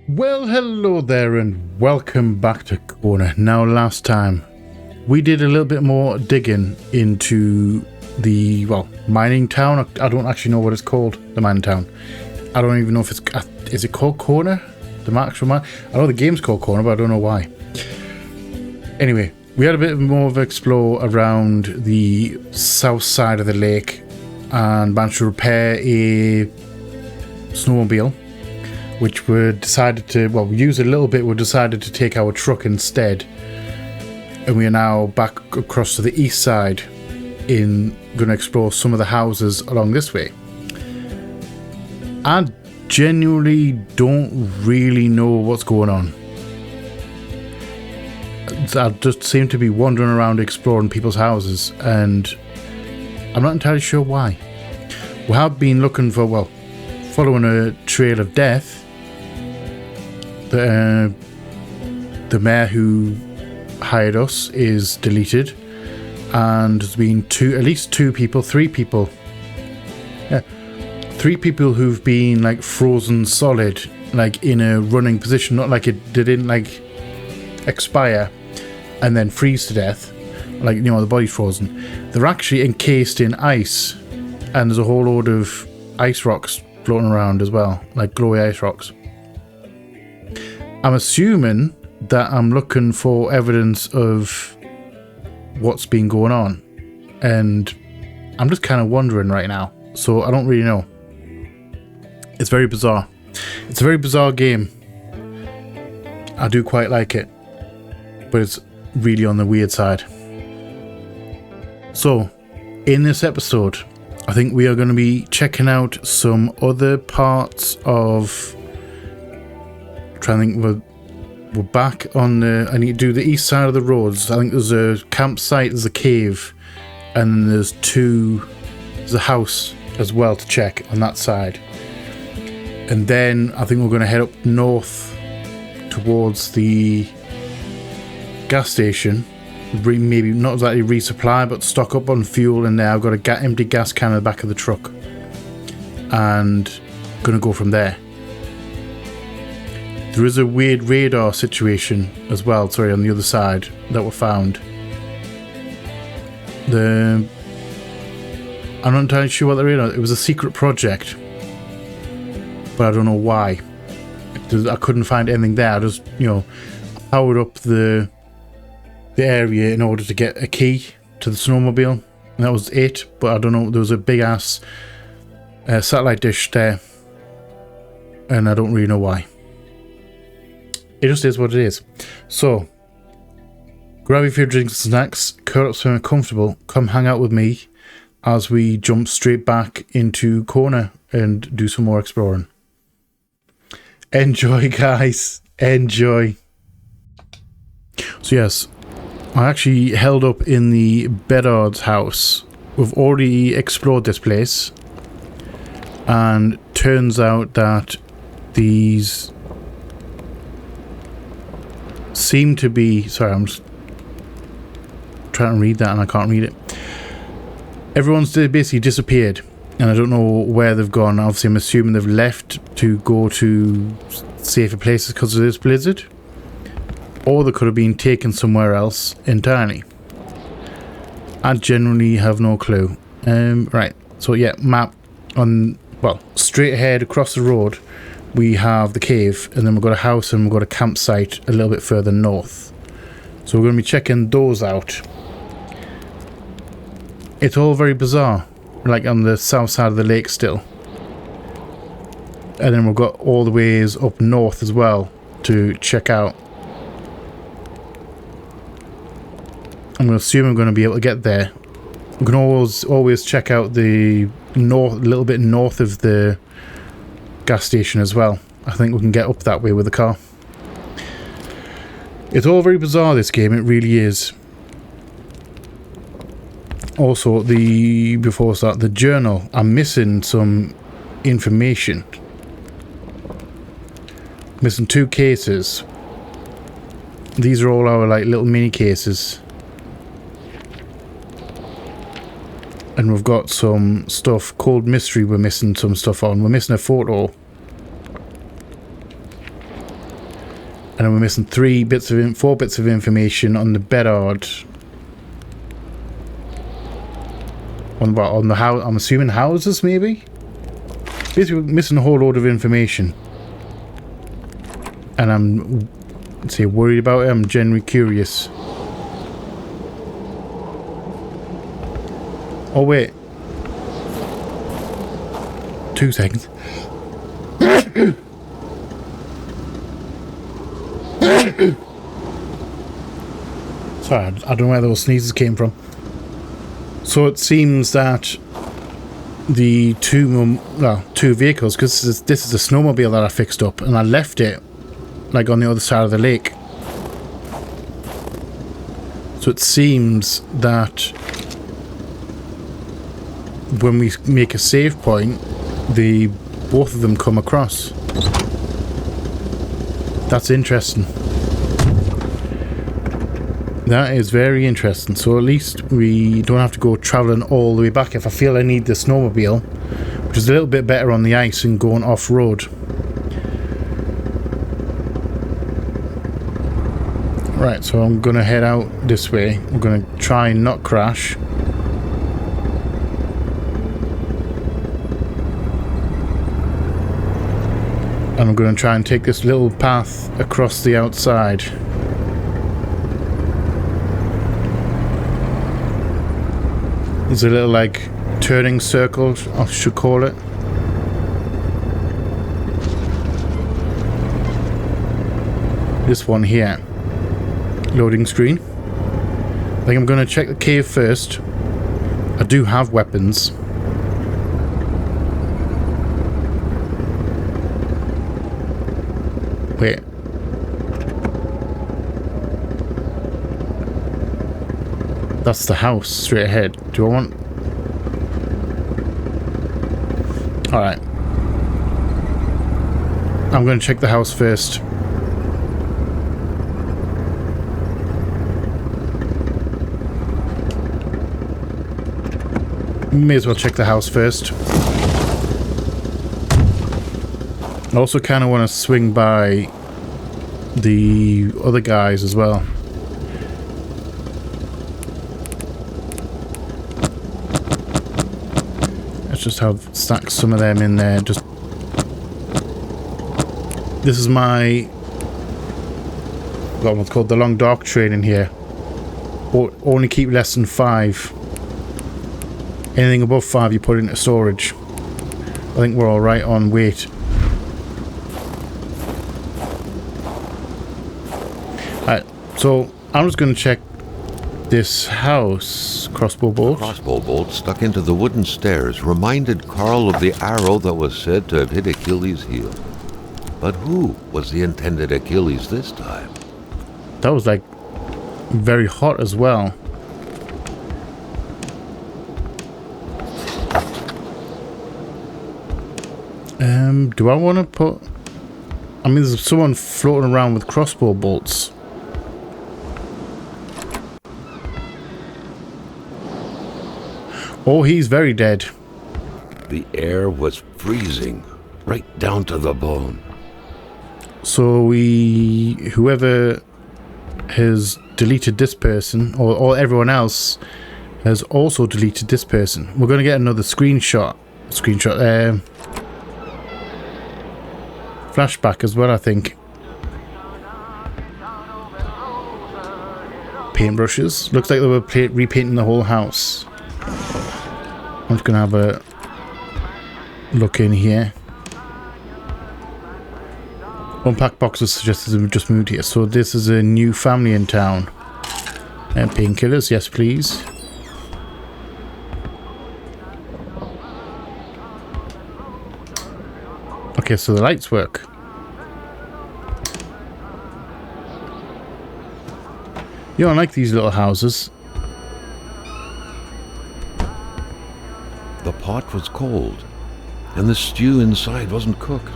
Well, hello there and welcome back to Kona. Now, last time we did a little bit more digging into the, mining town. I don't actually know what it's called, the mining town. I don't even know if is it called Kona? The actual mine? I know the game's called Kona, but I don't know why. Anyway, we had a bit more of an explore around the south side of the lake and managed to repair a snowmobile, which we decided to, we used a little bit, we decided to take our truck instead. And we are now back across to the east side going to explore some of the houses along this way. I genuinely don't really know what's going on. I just seem to be wandering around exploring people's houses and I'm not entirely sure why. We have been looking for, following a trail of death. The mayor who hired us is deleted, and there's been three people who've been like frozen solid, like in a running position, not like they didn't like expire and then freeze to death, like, the body's frozen. They're actually encased in ice, and there's a whole load of ice rocks floating around as well, like glowy ice rocks. I'm assuming that I'm looking for evidence of what's been going on, and I'm just kind of wondering right now, so I don't really know. It's very bizarre. It's a very bizarre game. I do quite like it, but it's really on the weird side. So, in this episode, I think we are going to be checking out some other parts of... I think we're back on the... I need to do the east side of the roads. I think there's a campsite, there's a cave, and there's a house as well to check on that side. And then I think we're going to head up north towards the gas station. Maybe not exactly resupply, but stock up on fuel in there. I've got a empty gas can in the back of the truck. And going to go from there. There is a weird radar situation as well, on the other side that we found. I'm not entirely sure what the radar... It was a secret project, but I don't know why. I couldn't find anything there. I just, powered up the area in order to get a key to the snowmobile, and that was it. But I don't know, there was a big ass satellite dish there, and I don't really know why. It just is what it is. So, grab a few drinks and snacks, curl up somewhere comfortable, come hang out with me as we jump straight back into Kona and do some more exploring. Enjoy, guys. Enjoy. So yes, I actually held up in the Bedard's house. We've already explored this place, and turns out that these seem to be... Sorry, I'm just trying to read that and I can't read it. Everyone's basically disappeared, and I don't know where they've gone. Obviously, I'm assuming they've left to go to safer places because of this blizzard, or they could have been taken somewhere else entirely. I generally have no clue. Right, so yeah, map on... straight ahead across the road we have the cave, and then we've got a house and we've got a campsite a little bit further north. So we're going to be checking those out. It's all very bizarre, like on the south side of the lake still. And then we've got all the ways up north as well to check out. I'm going to assume I'm going to be able to get there. We can always check out the north, a little bit north of the gas station as well. I think we can get up that way with the car. It's all very bizarre, this game, it really is. Also, before I start, the journal, I'm missing some information. Missing 2 cases. These are all our little mini cases. And we've got some stuff. Cold Mystery we're missing some stuff on. We're missing a photo. And then we're missing 4 bits of information on the Bedard. On the house, I'm assuming houses, maybe? Basically, we're missing a whole load of information. And I'm, worried about it. I'm genuinely curious. Oh, wait. 2 seconds. Sorry, I don't know where those sneezes came from. So it seems that the two vehicles, because this is a snowmobile that I fixed up, and I left it like on the other side of the lake. So it seems that when we make a save point, both of them come across. That's interesting. That is very interesting. So at least we don't have to go travelling all the way back if I feel I need the snowmobile, which is a little bit better on the ice and going off-road. Right, so I'm going to head out this way. We're going to try and not crash. And I'm going to try and take this little path across the outside. There's a little, like, turning circle, I should call it. This one here. Loading screen. I think I'm going to check the cave first. I do have weapons. Wait. That's the house straight ahead. Do I want... Alright. I'm going to check the house first. May as well check the house first. I also kind of want to swing by the other guys as well. Let's just stack some of them in there. This is my what's called the long dark training here. Only keep less than 5. Anything above 5 you put into storage. I think we're all right on weight. Alright, so I'm just going to check this house. Crossbow bolt. Crossbow bolt stuck into the wooden stairs reminded Carl of the arrow that was said to have hit Achilles' heel. But who was the intended Achilles this time? That was like very hot as well. Do I want to put... I mean, there's someone floating around with crossbow bolts. Oh, he's very dead. The air was freezing, right down to the bone. So whoever has deleted this person, or everyone else, has also deleted this person. We're going to get another screenshot. Flashback as well, I think. Paintbrushes. Looks like they were repainting the whole house. I'm just going to have a look in here. Unpacked boxes suggested we just moved here. So this is a new family in town. And painkillers, yes please. Okay, so the lights work. You don't like these little houses. The pot was cold, and the stew inside wasn't cooked.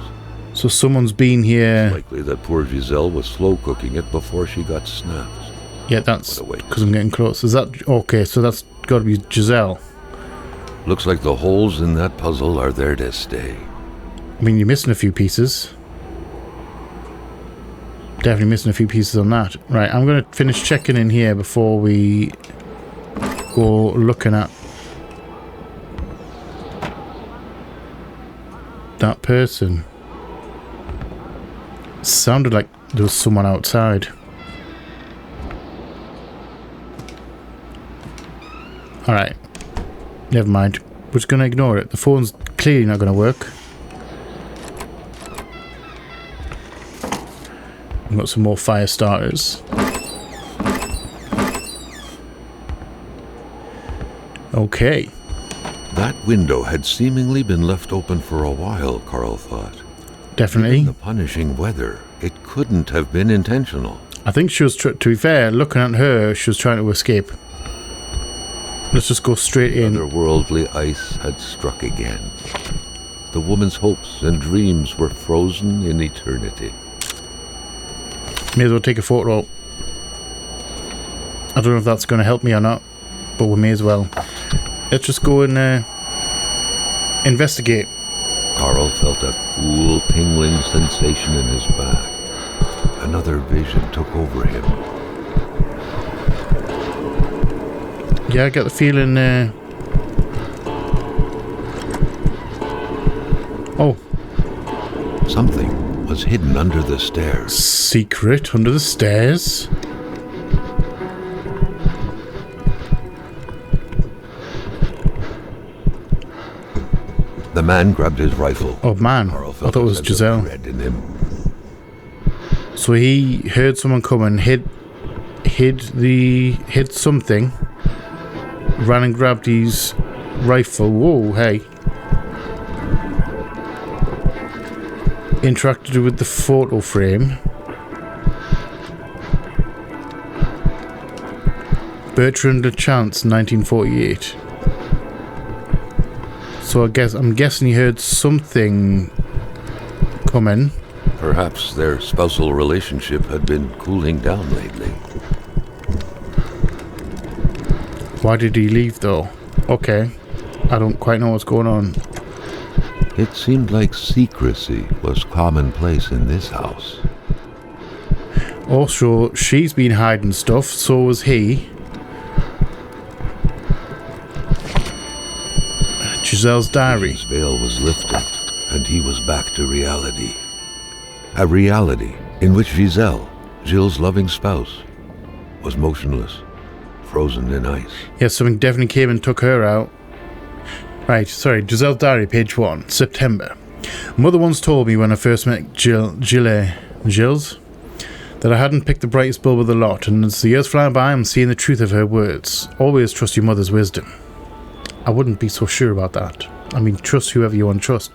So someone's been here. It's likely that poor Giselle was slow cooking it before she got snapped. Yeah, that's because I'm getting close. Is that okay? So that's got to be Giselle. Looks like the holes in that puzzle are there to stay. I mean, you're missing a few pieces. Definitely missing a few pieces on that. Right, I'm going to finish checking in here before we go looking at that person. Sounded like there was someone outside. Alright. Never mind. We're just going to ignore it. The phone's clearly not going to work. We've got some more fire starters. Okay. That window had seemingly been left open for a while, Carl thought. Definitely. In the punishing weather, it couldn't have been intentional. I think she was, to be fair, looking at her, she was trying to escape. Let's just go straight in. Otherworldly ice had struck again. The woman's hopes and dreams were frozen in eternity. May as well take a photo. I don't know if that's going to help me or not, but we may as well. Let's just go and investigate. Carl felt a cool, tingling sensation in his back. Another vision took over him. Yeah, I get the feeling... Oh. Something was hidden under the stairs. Secret under the stairs? The man grabbed his rifle. Oh man, I thought it was Giselle. In him. So he heard someone coming, hid something, ran and grabbed his rifle. Whoa, hey. Interacted with the photo frame. Bertrand LeChance, 1948. So I'm guessing he heard something coming. Perhaps their spousal relationship had been cooling down lately. Why did he leave though? Okay. I don't quite know what's going on. It seemed like secrecy was commonplace in this house. Also, she's been hiding stuff, so was he. Giselle's diary. His veil was lifted, and he was back to reality. A reality in which Giselle, Gilles' loving spouse, was motionless, frozen in ice. Yes, something definitely came and took her out. Right, sorry, Giselle's diary, page 1, September. Mother once told me when I first met Gilles, that I hadn't picked the brightest bulb of the lot, and as the years fly by, I'm seeing the truth of her words. Always trust your mother's wisdom. I wouldn't be so sure about that. I mean, trust whoever you want to trust.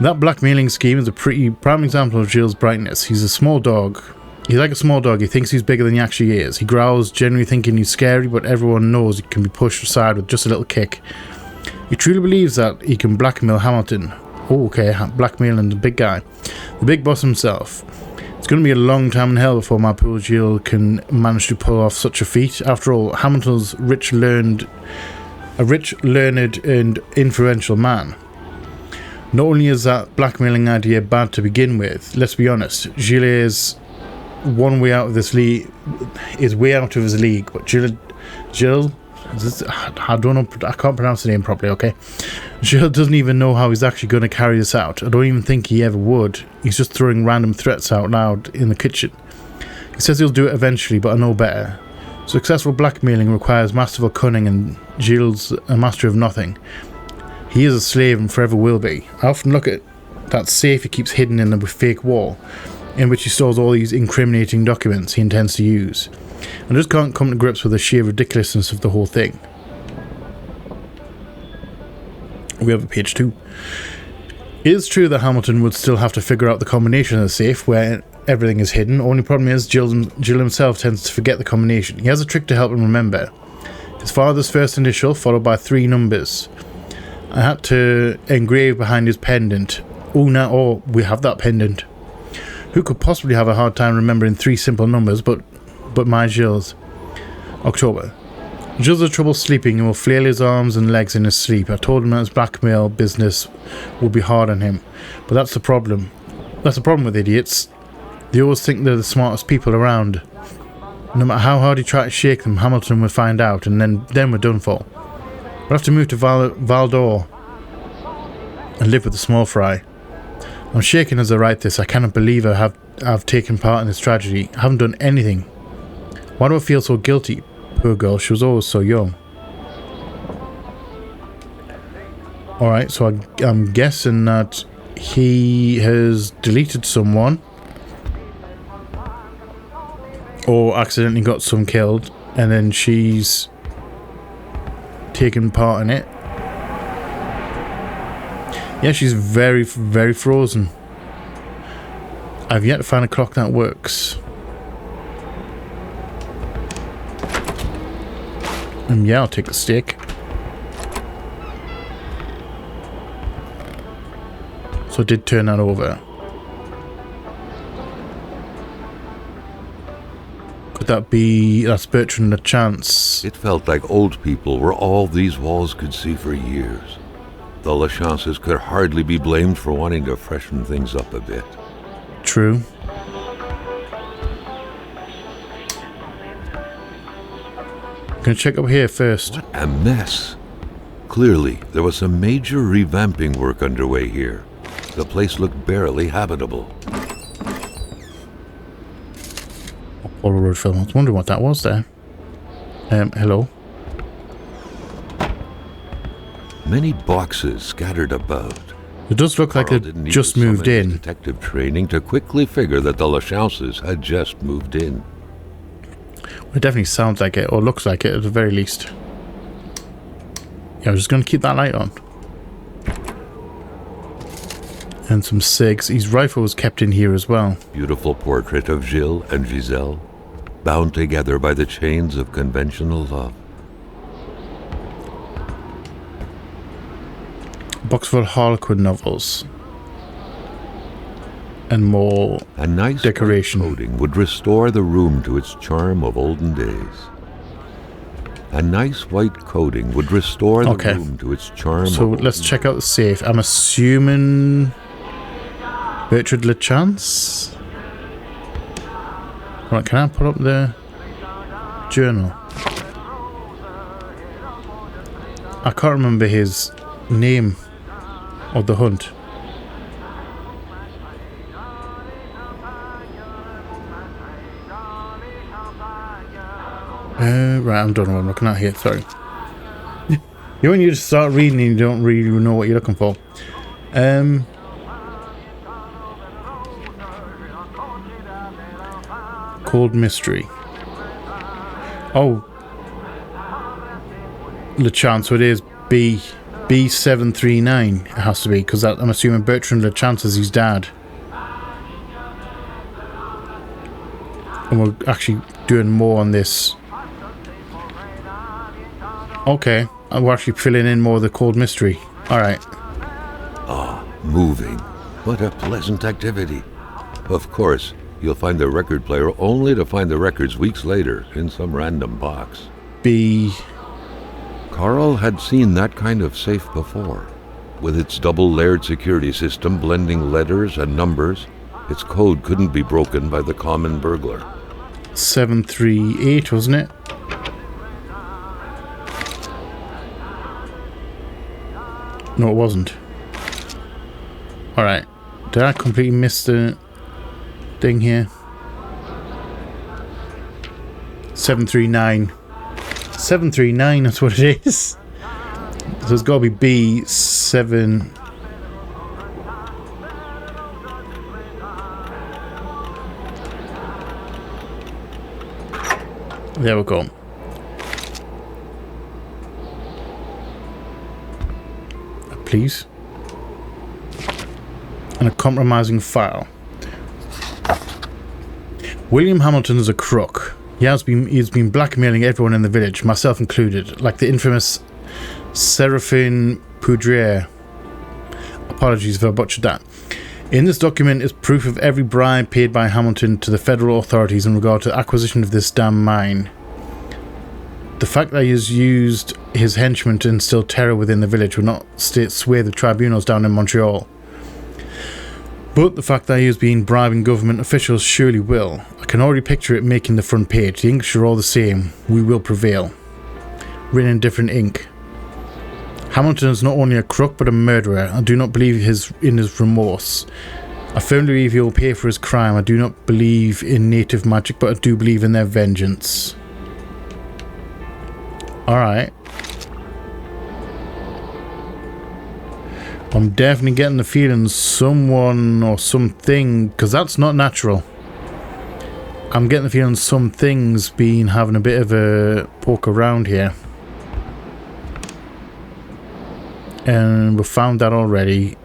That blackmailing scheme is a pretty prime example of Gilles' brightness. He's a small dog. He's like a small dog. He thinks he's bigger than he actually is. He growls, generally thinking he's scary, but everyone knows he can be pushed aside with just a little kick. He truly believes that he can blackmail Hamilton. Oh, okay, blackmailing the big guy. The big boss himself. It's going to be a long time in hell before my poor Gilles can manage to pull off such a feat. After all, Hamilton's a rich, learned, and influential man. Not only is that blackmailing idea bad to begin with, let's be honest, Gilles is one way out of this league, is way out of his league, but Gilles, I don't know, I can't pronounce the name properly, okay? Gilles doesn't even know how he's actually going to carry this out. I don't even think he ever would. He's just throwing random threats out loud in the kitchen. He says he'll do it eventually, but I know better. Successful blackmailing requires masterful cunning, and Gilles a master of nothing. He is a slave and forever will be. I often look at that safe he keeps hidden in the fake wall, in which he stores all these incriminating documents he intends to use, and just can't come to grips with the sheer ridiculousness of the whole thing. We have a page 2. It is true that Hamilton would still have to figure out the combination of the safe where everything is hidden. Only problem is Gilles himself tends to forget the combination. He has a trick to help him remember. His father's first initial followed by 3 numbers. I had to engrave behind his pendant. Oh, we have that pendant. Who could possibly have a hard time remembering 3 simple numbers but my Gilles? October. Gilles has trouble sleeping and will flail his arms and legs in his sleep. I told him that his blackmail business would be hard on him, but that's the problem. That's the problem with idiots. They always think they're the smartest people around. No matter how hard you try to shake them, Hamilton will find out, and then we're done for. We'll have to move to Valdor and live with the small fry. I'm shaking as I write this. I cannot believe I've taken part in this tragedy. I haven't done anything. Why do I feel so guilty? Poor girl, she was always so young. Alright, so I'm guessing that he has deleted someone. Or accidentally got some killed. And then she's taken part in it. Yeah, she's very, very frozen. I've yet to find a clock that works. And yeah, I'll take the stick. So I did turn that over. Could that be... that's Bertrand Lachance. It felt like old people were all these walls could see for years. The Lachances could hardly be blamed for wanting to freshen things up a bit. True. Gonna check up here first. What a mess. Clearly, there was some major revamping work underway here. The place looked barely habitable. Apollo Road film. I was wondering what that was there. Hello. Many boxes scattered about. It does look like they just moved in. Detective training to quickly figure that the Lachances had just moved in. It definitely sounds like it, or looks like it at the very least. Yeah, I'm just going to keep that light on. And some cigs. His rifle was kept in here as well. Beautiful portrait of Gilles and Giselle, bound together by the chains of conventional love. Box full of Harlequin novels. And more a nice decoration. Coating would restore the room to its charm of olden days. A nice white coating would restore the room to its charm. So let's check out the safe. I'm assuming Bertrand Lachance. Right, can I put up the journal? I can't remember his name of the hunt. Right, I'm done with what I'm looking at here, sorry. When you just start reading and you don't really know what you're looking for. Cold Mystery. Oh. Lachance, so it is B739 it has to be, because I'm assuming Bertrand Lachance is his dad. And we're actually doing more on this. Okay, we're actually filling in more of the Cold Mystery. Alright. Ah, moving. What a pleasant activity. Of course, you'll find the record player only to find the records weeks later in some random box. Carl had seen that kind of safe before. With its double-layered security system blending letters and numbers, its code couldn't be broken by the common burglar. 738, wasn't it? No, it wasn't. Alright. Did I completely miss the thing here? 739. 739, that's what it is. So it's got to be B7. There we go. Please. And a compromising file. William Hamilton is a crook. He's been blackmailing everyone in the village, myself included, like the infamous Seraphine Poudriere. Apologies if I butchered that. In this document is proof of every bribe paid by Hamilton to the federal authorities in regard to the acquisition of this damn mine. The fact that he has used his henchmen to instill terror within the village will not sway the tribunals down in Montreal. But the fact that he has been bribing government officials surely will. I can already picture it making the front page. The English are all the same. We will prevail. Written in different ink. Hamilton is not only a crook but a murderer. I do not believe in his remorse. I firmly believe he will pay for his crime. I do not believe in native magic, but I do believe in their vengeance. Alright. I'm definitely getting the feeling someone or something, because that's not natural. I'm getting the feeling something's been having a bit of a poke around here. And we found that already.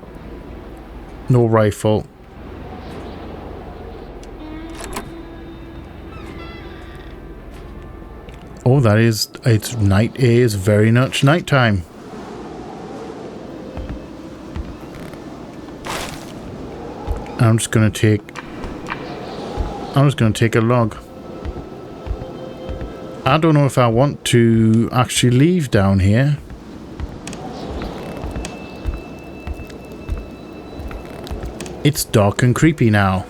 No rifle. Oh, that is, it's night. It is very much nighttime. I'm just gonna take a log. I don't know if I want to actually leave down here. It's dark and creepy now.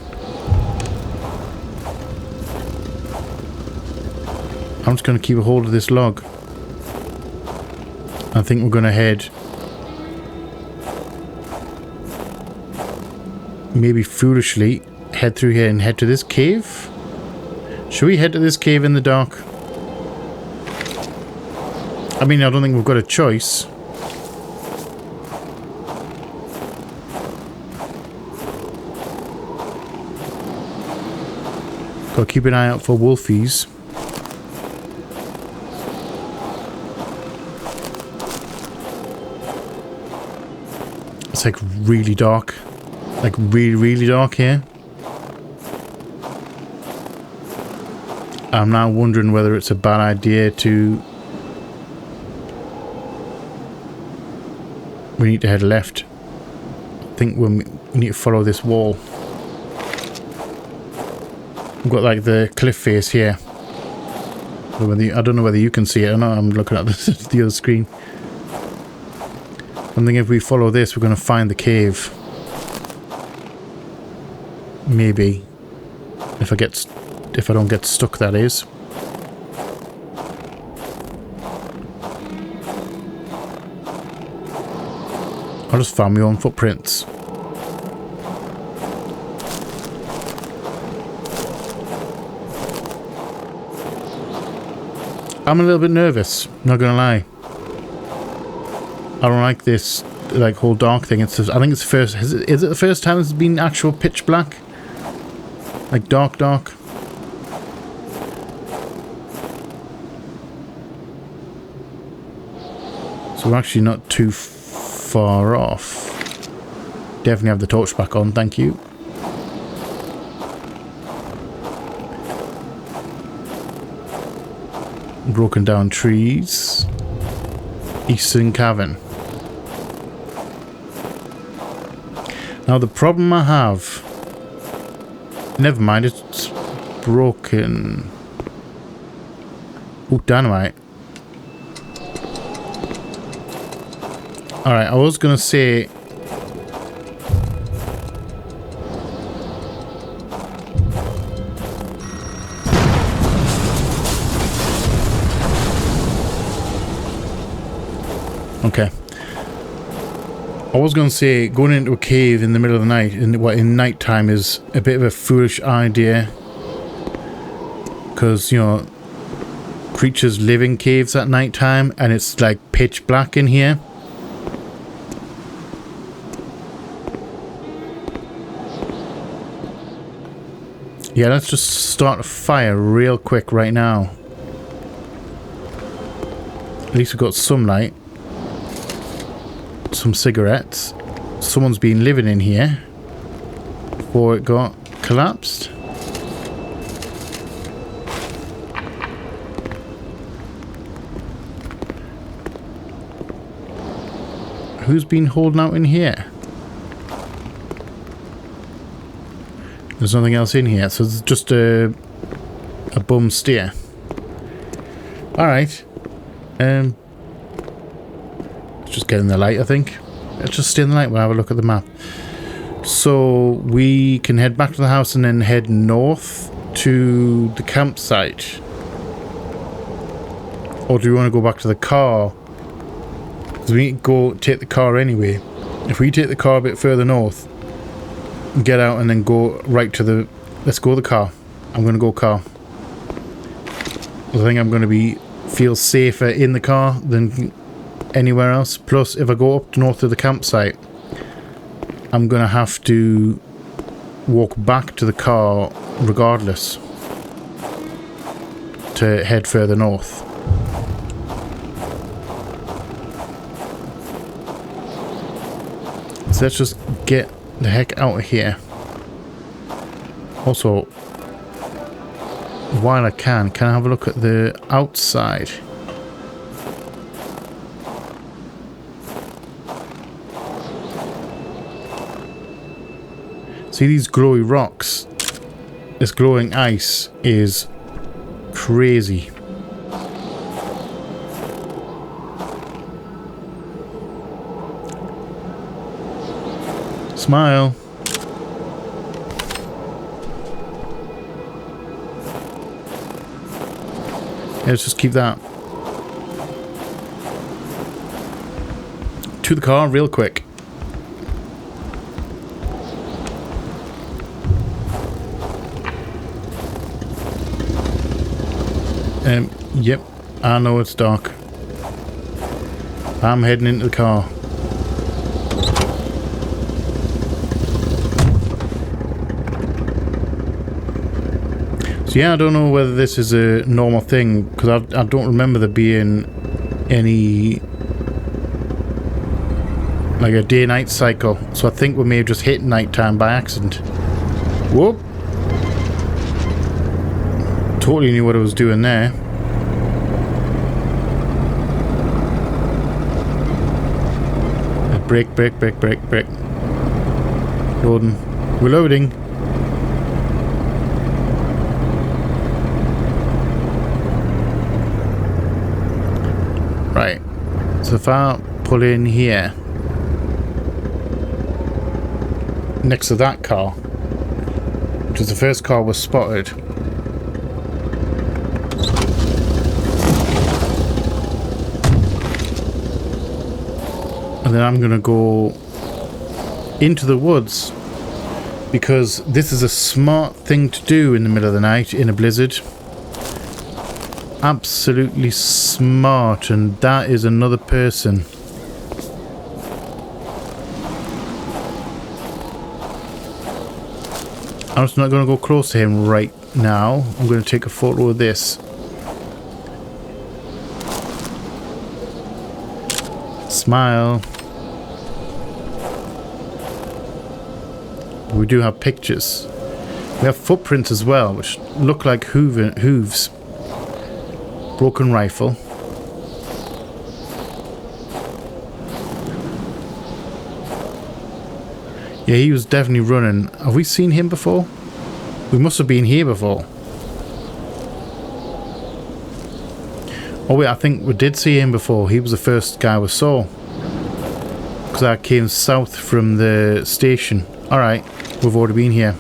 I'm just going to keep a hold of this log. I think we're going to head... maybe foolishly head through here and head to this cave? Should we head to this cave in the dark? I mean, I don't think we've got a choice. Gotta keep an eye out for wolfies. It's like really dark. Like really, really dark here. I'm now wondering whether it's a bad idea to... we need to head left. I think we need to follow this wall. We've got like the cliff face here. I don't know whether you can see it or not. I'm looking at the other screen. I think if we follow this, we're going to find the cave. Maybe. If I don't get stuck, that is. I'll just find my own footprints. I'm a little bit nervous, not gonna lie. I don't like this like whole dark thing. I think it's the first. Is it the first time it's been actual pitch black? Like dark. So we're actually not too far off. Definitely have the torch back on, thank you. Broken down trees. Eastern Cavern. Now the problem I have... never mind, it's broken. Oh, dynamite. Alright, I was gonna say... okay. I was going to say going into a cave in the middle of the night, in night time, is a bit of a foolish idea. Because, you know, creatures live in caves at night time and it's like pitch black in here. Yeah, let's just start a fire real quick right now. At least we've got some light. Some cigarettes. Someone's been living in here before it got collapsed. Who's been holding out in here? There's nothing else in here, so it's just a bum steer. Alright. Let's just get in the light, I think. Let's just stay in the light. We'll have a look at the map. So we can head back to the house and then head north to the campsite. Or do we want to go back to the car? Because we need to go take the car anyway. If we take the car a bit further north, get out and then go right to the... Let's go the car. I'm going to go car. I think I'm going to feel safer in the car than anywhere else. Plus, if I go up north to the campsite, I'm going to have to walk back to the car regardless to head further north. So let's just get the heck out of here. Also, while I can I have a look at the outside? See these glowy rocks? This glowing ice is crazy. Smile. Yeah, let's just keep that. To the car real quick. Yep, I know it's dark. I'm heading into the car. So yeah, I don't know whether this is a normal thing, because I don't remember there being any, like a day-night cycle. So I think we may have just hit nighttime by accident. Whoop! Totally knew what I was doing there. Brake. Loading. We're loading. Right. So if I pull in here, next to that car, which is the first car was spotted. And then I'm gonna go into the woods, because this is a smart thing to do in the middle of the night in a blizzard. Absolutely smart. And that is another person. I'm just not gonna go close to him right now. I'm gonna take a photo of this. Smile. We do have pictures. We have footprints as well, which look like hooves. Broken rifle. Yeah, he was definitely running. Have we seen him before? We must have been here before. Oh wait, I think we did see him before. He was the first guy we saw. Because I came south from the station. Alright, we've already been here.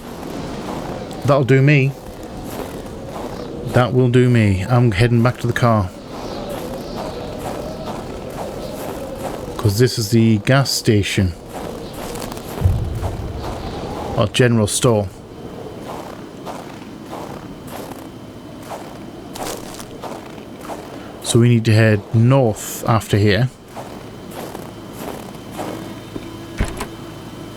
That'll do me. That will do me. I'm heading back to the car. Because this is the gas station. Or general store. So we need to head north after here.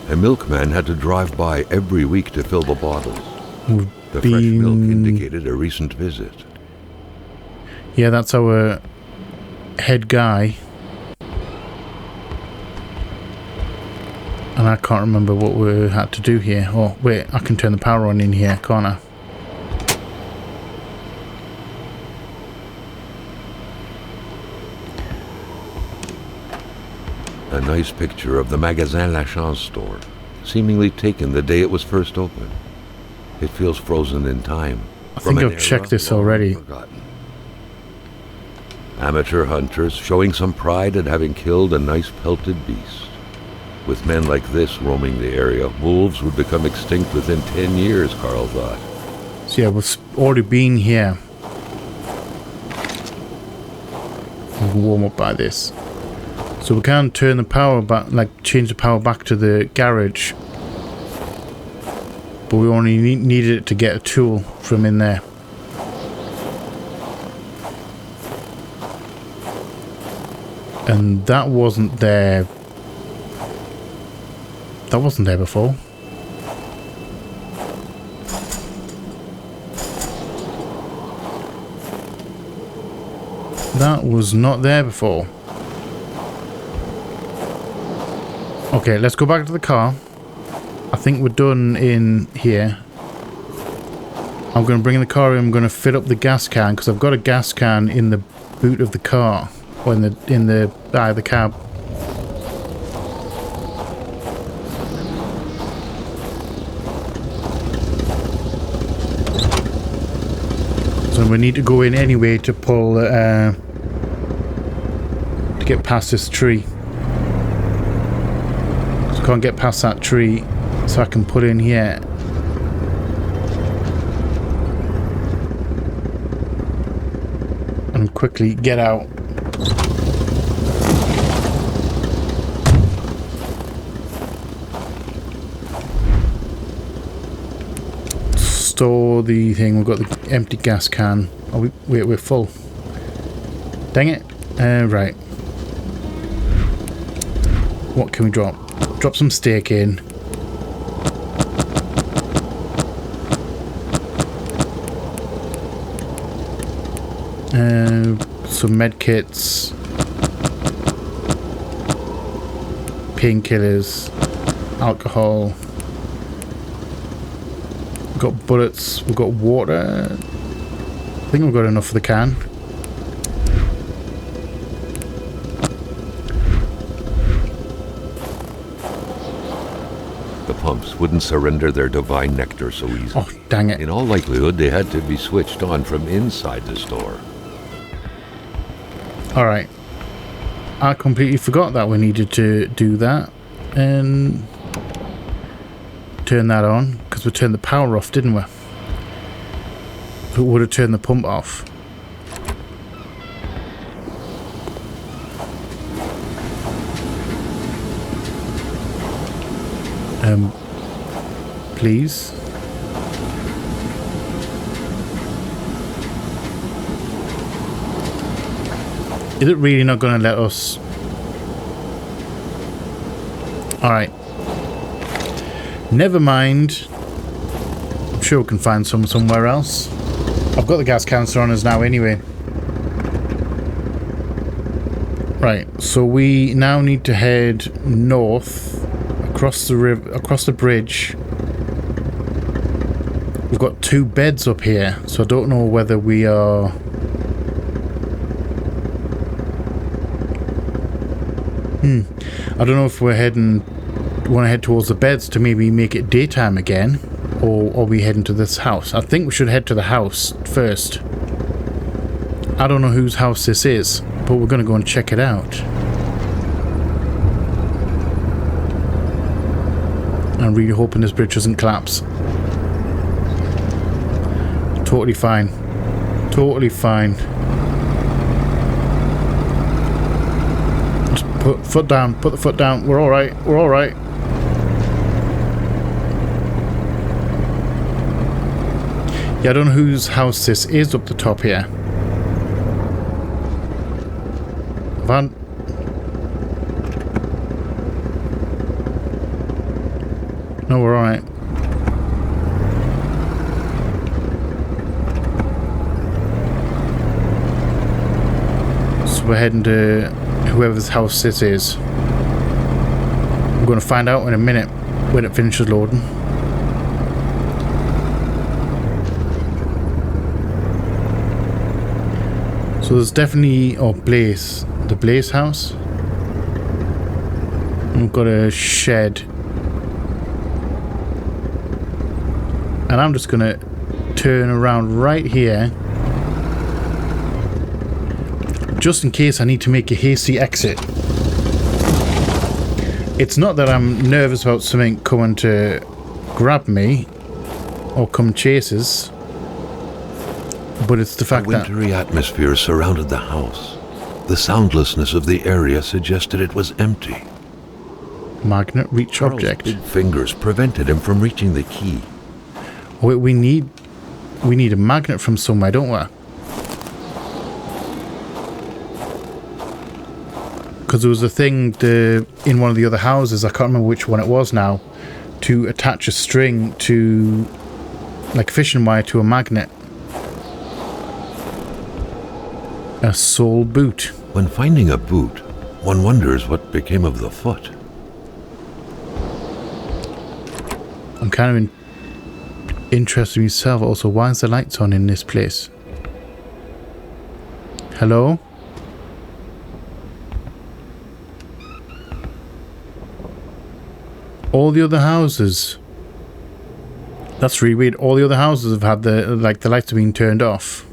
A milkman had to drive by every week to fill the bottles. The fresh milk indicated a recent visit. Yeah, that's our head guy. And I can't remember what we had to do here. Oh, wait, I can turn the power on in here, can't I? A nice picture of the Magasin Lachance store, seemingly taken the day it was first opened. It feels frozen in time. I think I've checked this already. Forgotten. Amateur hunters showing some pride at having killed a nice pelted beast. With men like this roaming the area, wolves would become extinct within 10 years, Carl thought. So yeah, we've already been here. We can warm up by this. So we can turn the power back, like change the power back to the garage. But we only needed it to get a tool from in there. And that wasn't there. That wasn't there before. That was not there before. Okay, let's go back to the car. I think we're done in here. I'm going to bring the car in. I'm going to fill up the gas can because I've got a gas can in the boot of the car, or in the cab. So we need to go in anyway to pull to get past this tree. So I can't get past that tree, so I can put in here. And quickly get out. Store the thing. We've got the empty gas can. Oh, we're full. Dang it. Right. What can we drop? Drop some steak in. Some med kits. Painkillers. Alcohol. We've got bullets. We've got water. I think we've got enough for the can. The pumps wouldn't surrender their divine nectar so easily. Oh, dang it. In all likelihood, they had to be switched on from inside the store. Alright. I completely forgot that we needed to do that. And turn that on. Because we turned the power off, didn't we? It would have turned the pump off. Please. Is it really not going to let us? Alright. Never mind. I'm sure we can find some somewhere else. I've got the gas canister on us now anyway. Right, so we now need to head north across the river, across the bridge. We've got 2 beds up here, so I don't know whether we are... I don't know if we're heading... want to head towards the beds to maybe make it daytime again, or are we heading to this house? I think we should head to the house first. I don't know whose house this is, but we're going to go and check it out. I'm really hoping this bridge doesn't collapse. Totally fine. Totally fine. Just put foot down. Put the foot down. We're alright. We're alright. Yeah, I don't know whose house this is up the top here. Van. No, we're alright. So we're heading to whoever's house this is. I'm going to find out in a minute when it finishes loading. So there's definitely, Blaze, the Blaze house. And we've got a shed. And I'm just gonna turn around right here, just in case I need to make a hasty exit. It's not that I'm nervous about something coming to grab me or come chase us, but it's the fact A wintry atmosphere surrounded the house. The soundlessness of the area suggested it was empty. Magnet reach Charles' object. big fingers prevented him from reaching the key. Wait, we need a magnet from somewhere, don't we? Because there was a thing in one of the other houses, I can't remember which one it was now, to attach a string to, like, fishing wire to a magnet. A sole boot. When finding a boot, one wonders what became of the foot. I'm kind of interested myself also. Why is the lights on in this place? Hello? All the other houses. That's really weird. All the other houses have had the lights have been turned off.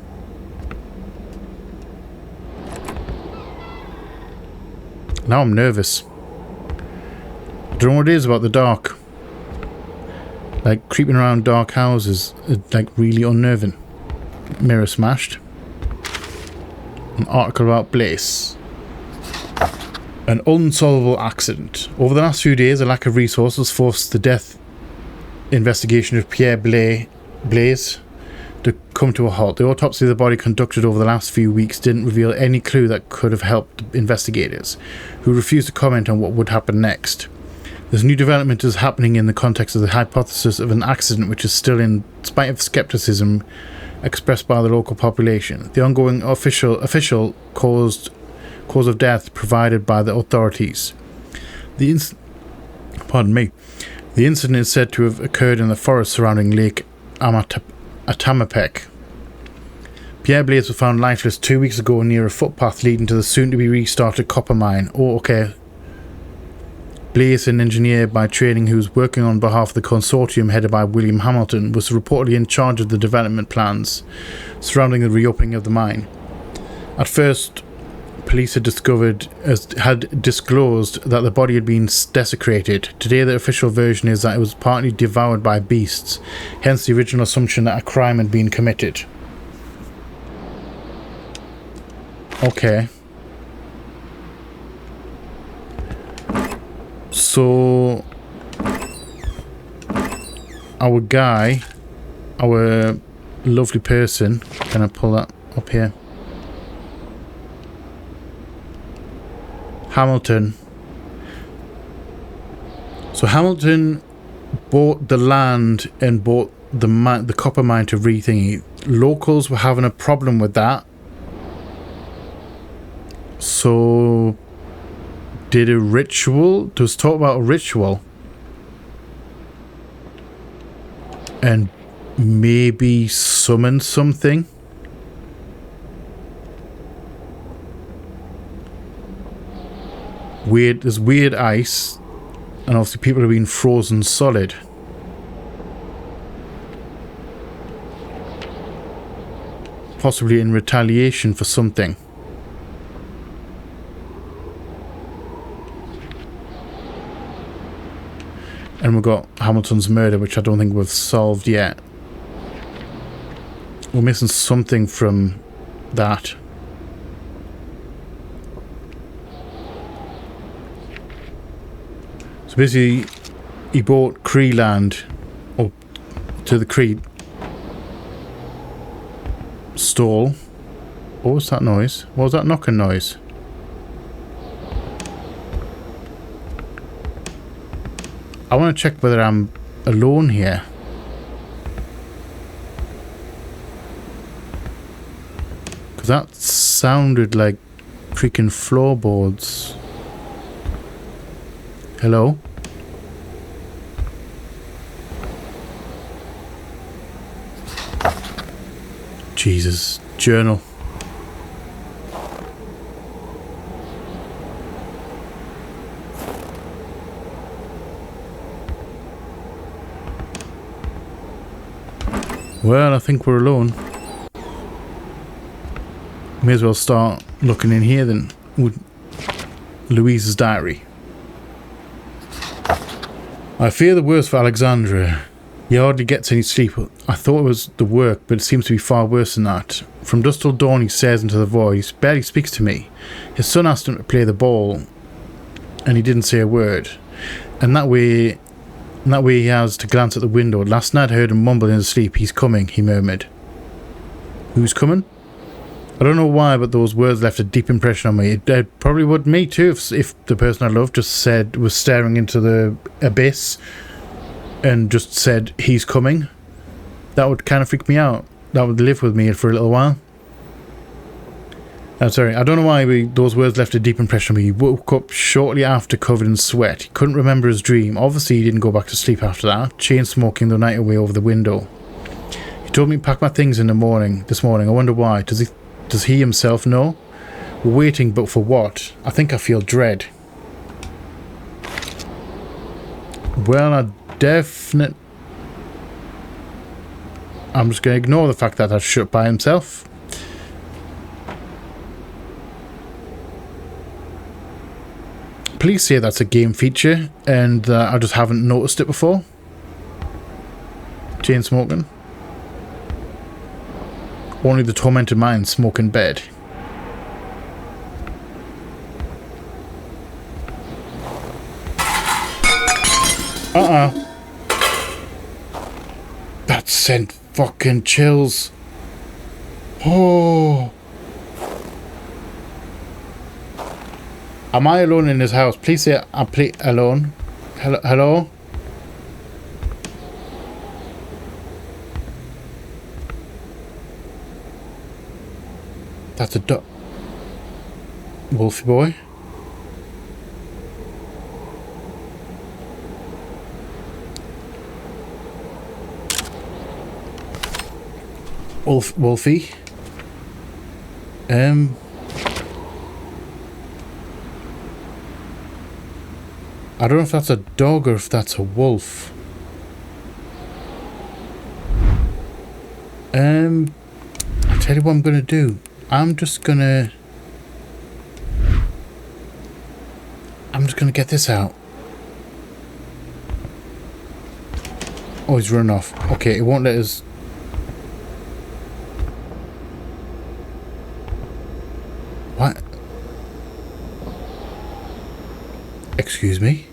Now I'm nervous. I don't know what it is about the dark. Like, creeping around dark houses is, like, really unnerving. Mirror smashed. An article about Blaze. An unsolvable accident. Over the last few days, a lack of resources forced the death investigation of Pierre Blaze to come to a halt. The autopsy of the body conducted over the last few weeks didn't reveal any clue that could have helped investigators, who refused to comment on what would happen next. This new development is happening in the context of the hypothesis of an accident, which is still in spite of skepticism expressed by the local population. The ongoing official cause of death provided by the authorities. The incident is said to have occurred in the forest surrounding Lake Atamapek. Pierre Blaze was found lifeless 2 weeks ago near a footpath leading to the soon-to-be restarted copper mine. Oh, okay. Blaze, an engineer by training who was working on behalf of the consortium headed by William Hamilton, was reportedly in charge of the development plans surrounding the reopening of the mine. At first, police had disclosed that the body had been desecrated. Today, the official version is that it was partly devoured by beasts, hence the original assumption that a crime had been committed. Okay. So, our guy, our lovely person, can I pull that up here? Hamilton. So Hamilton bought the land and bought the copper mine to rethingy. Locals were having a problem with that. So did a ritual. There was talk about a ritual. And maybe summon something. There's weird ice, and obviously people have been frozen solid. Possibly in retaliation for something. And we've got Hamilton's murder, which I don't think we've solved yet. We're missing something from that. So basically, he bought Cree land up to the Cree stall. What was that noise? What was that knocking noise? I want to check whether I'm alone here. Because that sounded like freaking floorboards. Hello? Jesus. Journal. Well, I think we're alone. May as well start looking in here then with Louise's diary. I fear the worst for Alexandra. He hardly gets any sleep. I thought it was the work, but it seems to be far worse than that. From dusk till dawn he stares into the void. He barely speaks to me. His son asked him to play the ball, and he didn't say a word. And that way he has to glance at the window. Last night I heard him mumble in his sleep. He's coming, he murmured. Who's coming? I don't know why, but those words left a deep impression on me. It probably would me too if the person I loved just was staring into the abyss and just said, he's coming. That would kind of freak me out. That would live with me for a little while. I'm sorry, I don't know why those words left a deep impression on me. He woke up shortly after covered in sweat. He couldn't remember his dream. Obviously he didn't go back to sleep after that, chain smoking the night away over the window. He told me to pack my things in this morning. I wonder why. Does he himself know? We're waiting, but for what? I think I feel dread. Well, I'm just going to ignore the fact that I shut by himself. Please say that's a game feature and I just haven't noticed it before. Chain smoking. Only the tormented mind smoke in bed. That sent fucking chills. Oh. Am I alone in this house? Please say I'm alone. Hello? That's a Wolfie boy. Wolfie. I don't know if that's a dog or if that's a wolf. I'll tell you what I'm gonna do. I'm just gonna get this out. Oh, he's running off. Okay, it won't let us. What? Excuse me?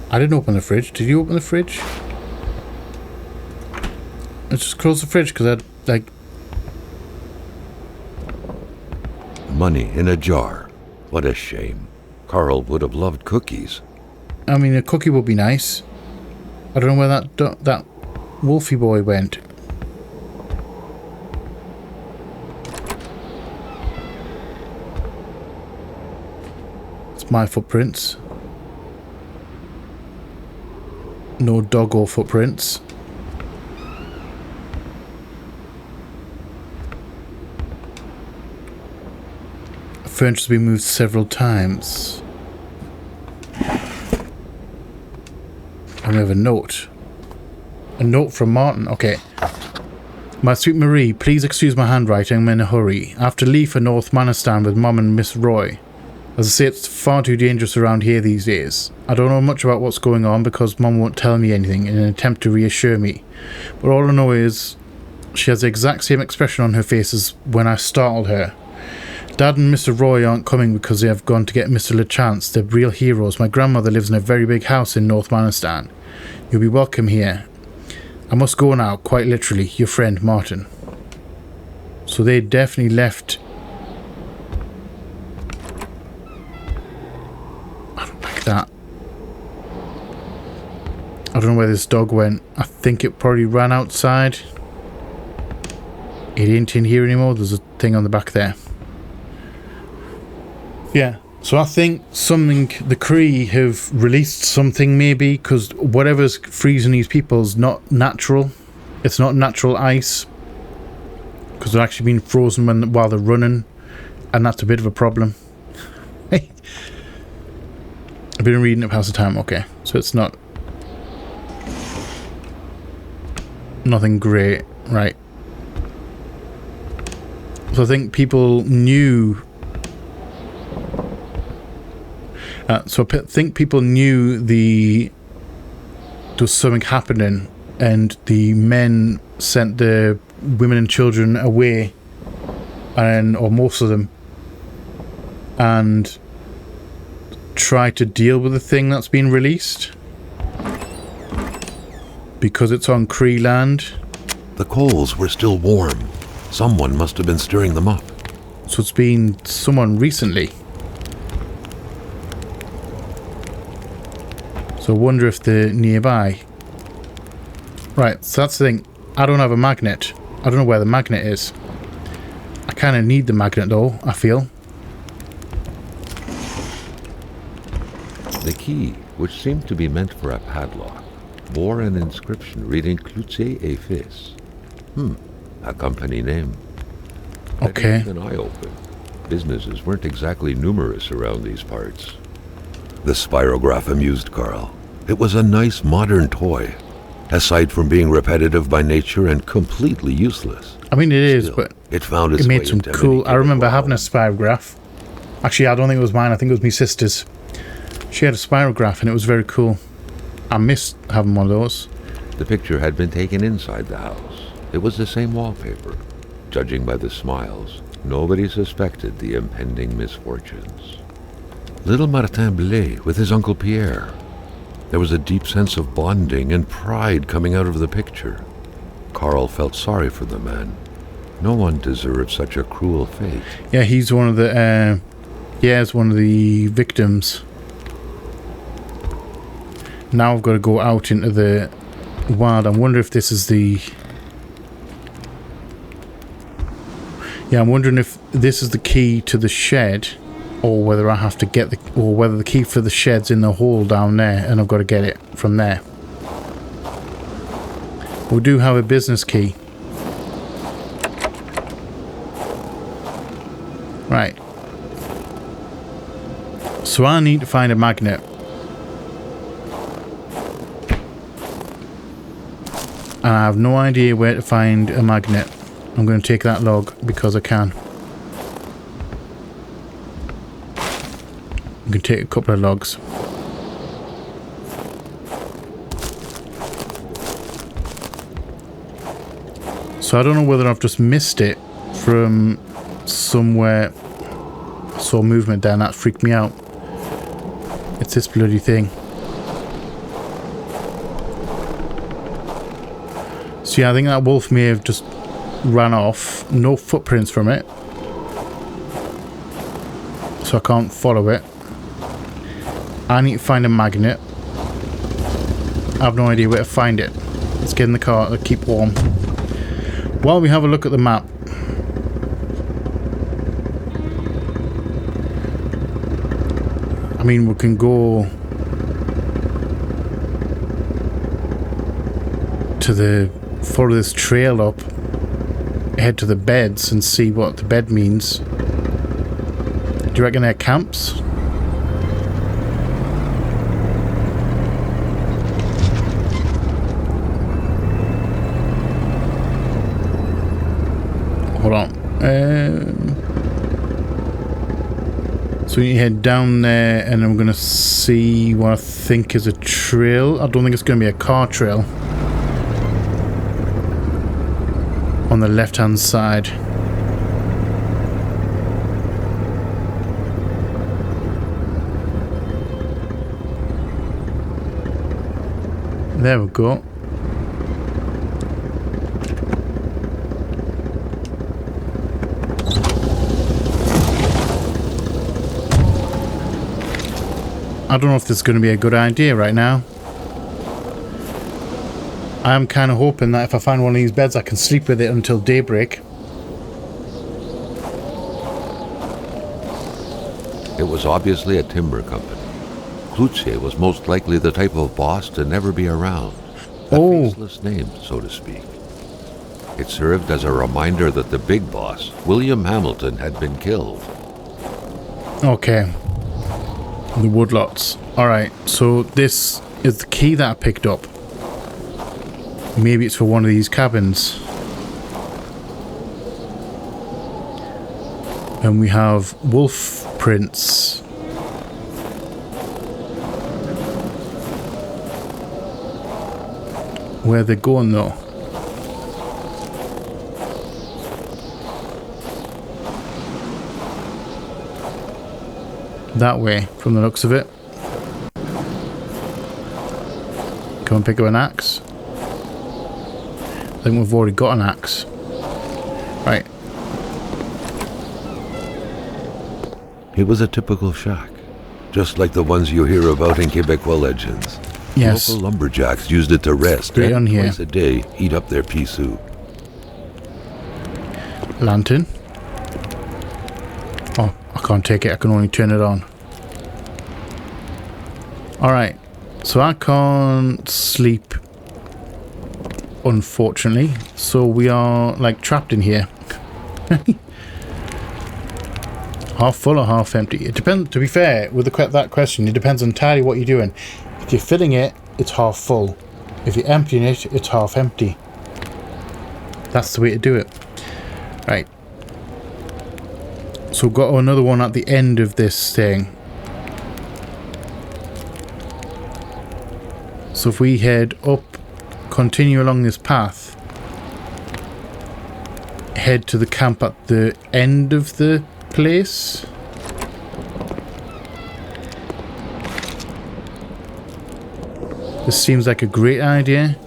I didn't open the fridge. Did you open the fridge? Let's just close the fridge because Money in a jar. What a shame. Carl would have loved cookies. I mean, a cookie would be nice. I don't know where that Wolfie boy went. It's my footprints. No doggo footprints. Furniture's been moved several times. And we have a note. A note from Martin. Okay. My sweet Marie, please excuse my handwriting. I'm in a hurry. I have to leave for North Manistan with Mum and Miss Roy. As I say, it's far too dangerous around here these days. I don't know much about what's going on because Mum won't tell me anything in an attempt to reassure me. But all I know is she has the exact same expression on her face as when I startled her. Dad and Mr. Roy aren't coming because they have gone to get Mr. LeChance. They're real heroes. My grandmother lives in a very big house in North Manistan. You'll be welcome here. I must go now, quite literally. Your friend, Martin. So they definitely left. I don't like that. I don't know where this dog went. I think it probably ran outside. It ain't in here anymore. There's a thing on the back there. Yeah, so I think the Cree have released something maybe, because whatever's freezing these people is not natural. It's not natural ice, because they're actually being frozen while they're running, and that's a bit of a problem. Hey, I've been reading it past the time. Okay, so it's nothing great, right? So I think people knew. So I think people knew there was something happening, and the men sent the women and children away, or most of them, and tried to deal with the thing that's been released because it's on Cree land. The coals were still warm. Someone must have been stirring them up. So it's been someone recently. So I wonder if they're nearby. Right, so that's the thing. I don't have a magnet. I don't know where the magnet is. I kind of need the magnet though, I feel. The key, which seemed to be meant for a padlock, bore an inscription reading Cloutier et Fils. A company name. Okay. An eye open. Businesses weren't exactly numerous around these parts. The spirograph amused Carl. It was a nice modern toy, aside from being repetitive by nature and completely useless. I mean, it is, Still, but it found its it way made some into cool... many I remember people. having a spirograph. Actually, I don't think it was mine. I think it was my sister's. She had a spirograph and it was very cool. I missed having one of those. The picture had been taken inside the house. It was the same wallpaper. Judging by the smiles, nobody suspected the impending misfortunes. Little Martin Blais with his Uncle Pierre. There was a deep sense of bonding and pride coming out of the picture. Carl felt sorry for the man. No one deserved such a cruel fate. Yeah, he's one of the... he's one of the victims. Now I've got to go out into the wild. I wonder if this is the... Yeah, I'm wondering if this is the key to the shed, or whether I have to get the... or whether the key for the shed's in the hole down there, and I've got to get it from there. We do have a business key. Right. So I need to find a magnet. And I have no idea where to find a magnet. I'm going to take that log because I can. I'm going to take a couple of logs. So I don't know whether I've just missed it from somewhere. I saw movement there and that freaked me out. It's this bloody thing. So yeah, I think that wolf may have just ran off. No footprints from it. So I can't follow it. I need to find a magnet. I have no idea where to find it. Let's get in the car to keep warm. While we have a look at the map. I mean, we can go to the... follow this trail up, head to the beds and see what the bed means. Do you reckon they're camps? Hold on. So you head down there and I'm going to see what I think is a trail. I don't think it's going to be a car trail. On the left hand side. There we go. I don't know if this is going to be a good idea right now. I'm kind of hoping that if I find one of these beds I can sleep with it until daybreak. It was obviously a timber company. Cloutier was most likely the type of boss to never be around. A faceless name, so to speak. It served as a reminder that the big boss, William Hamilton, had been killed. Okay. The woodlots. Alright, so this is the key that I picked up. Maybe it's for one of these cabins. And we have wolf prints. where they're going though. That way, from the looks of it. Come and pick up an axe. I think we've already got an axe. Right. It was a typical shack, just like the ones you hear about in Quebecois legends. Yes. Local lumberjacks used it to rest Straight on and here. twice a day heat up their pea soup. Lantern. Oh, I can't take it. I can only turn it on. Alright. So I can't sleep, unfortunately. So we are, like, trapped in here. Half full or half empty? It depends, to be fair, with that question, it depends entirely what you're doing. If you're filling it, it's half full. If you're emptying it, it's half empty. That's the way to do it. Right. So we've got another one at the end of this thing. So if we head up, continue along this path, head to the camp at the end of the place. This seems like a great idea.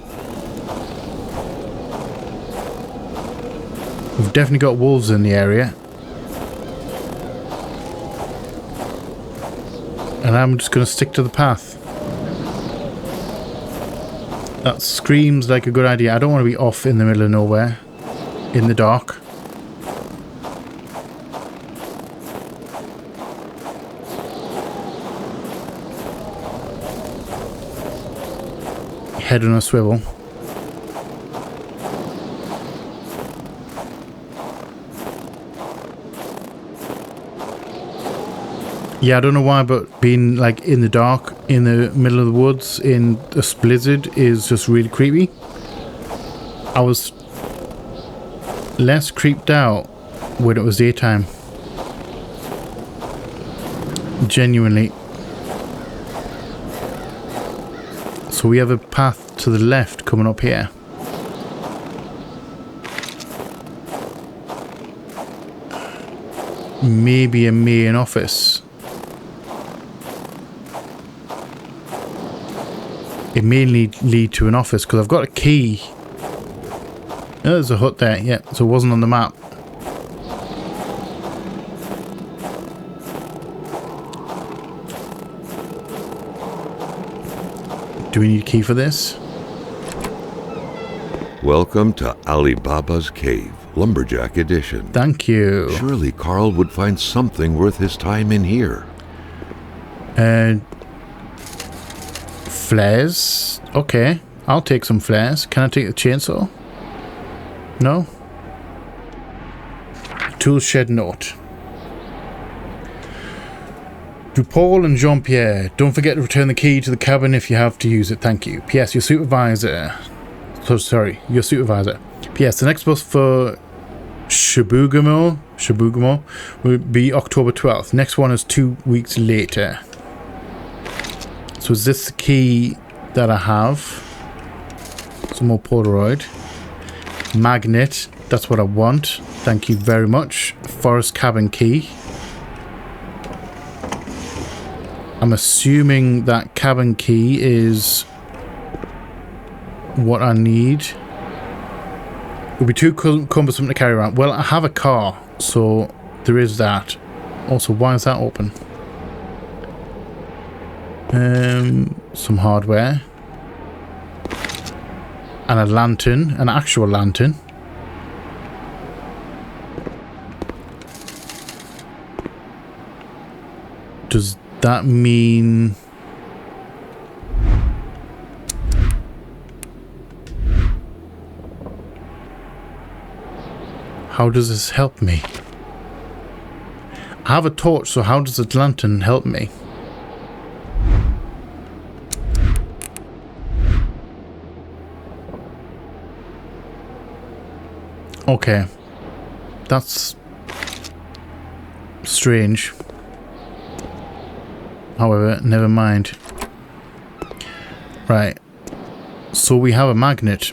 We've definitely got wolves in the area. And I'm just going to stick to the path. That screams like a good idea. I don't want to be off in the middle of nowhere. In the dark. Head on a swivel. Yeah, I don't know why, but being like in the dark, in the middle of the woods, in a blizzard is just really creepy. I was less creeped out when it was daytime. Genuinely. So we have a path to the left coming up here. Maybe a main office. It may lead to an office because I've got a key. Oh, there's a hut there, yeah, so it wasn't on the map. Do we need a key for this? Welcome to Ali Baba's Cave, Lumberjack Edition. Thank you. Surely Carl would find something worth his time in here. Flares. Okay, I'll take some flares. Can I take the chainsaw? No? Tool shed note. To Paul and Jean-Pierre, don't forget to return the key to the cabin if you have to use it. Thank you. P.S. Your supervisor. Your supervisor. P.S. The next bus for Chibougamau will be October 12th. Next one is 2 weeks later. So is this the key that I have? Some more Polaroid. Magnet. That's what I want. Thank you very much. Forest cabin key. I'm assuming that cabin key is what I need. It would be too cumbersome to carry around. Well, I have a car, so there is that. Also, why is that open? Some hardware. And a lantern, an actual lantern. Does that mean... How does this help me? I have a torch, so how does the lantern help me? Okay. That's strange. However, never mind. Right. So we have a magnet.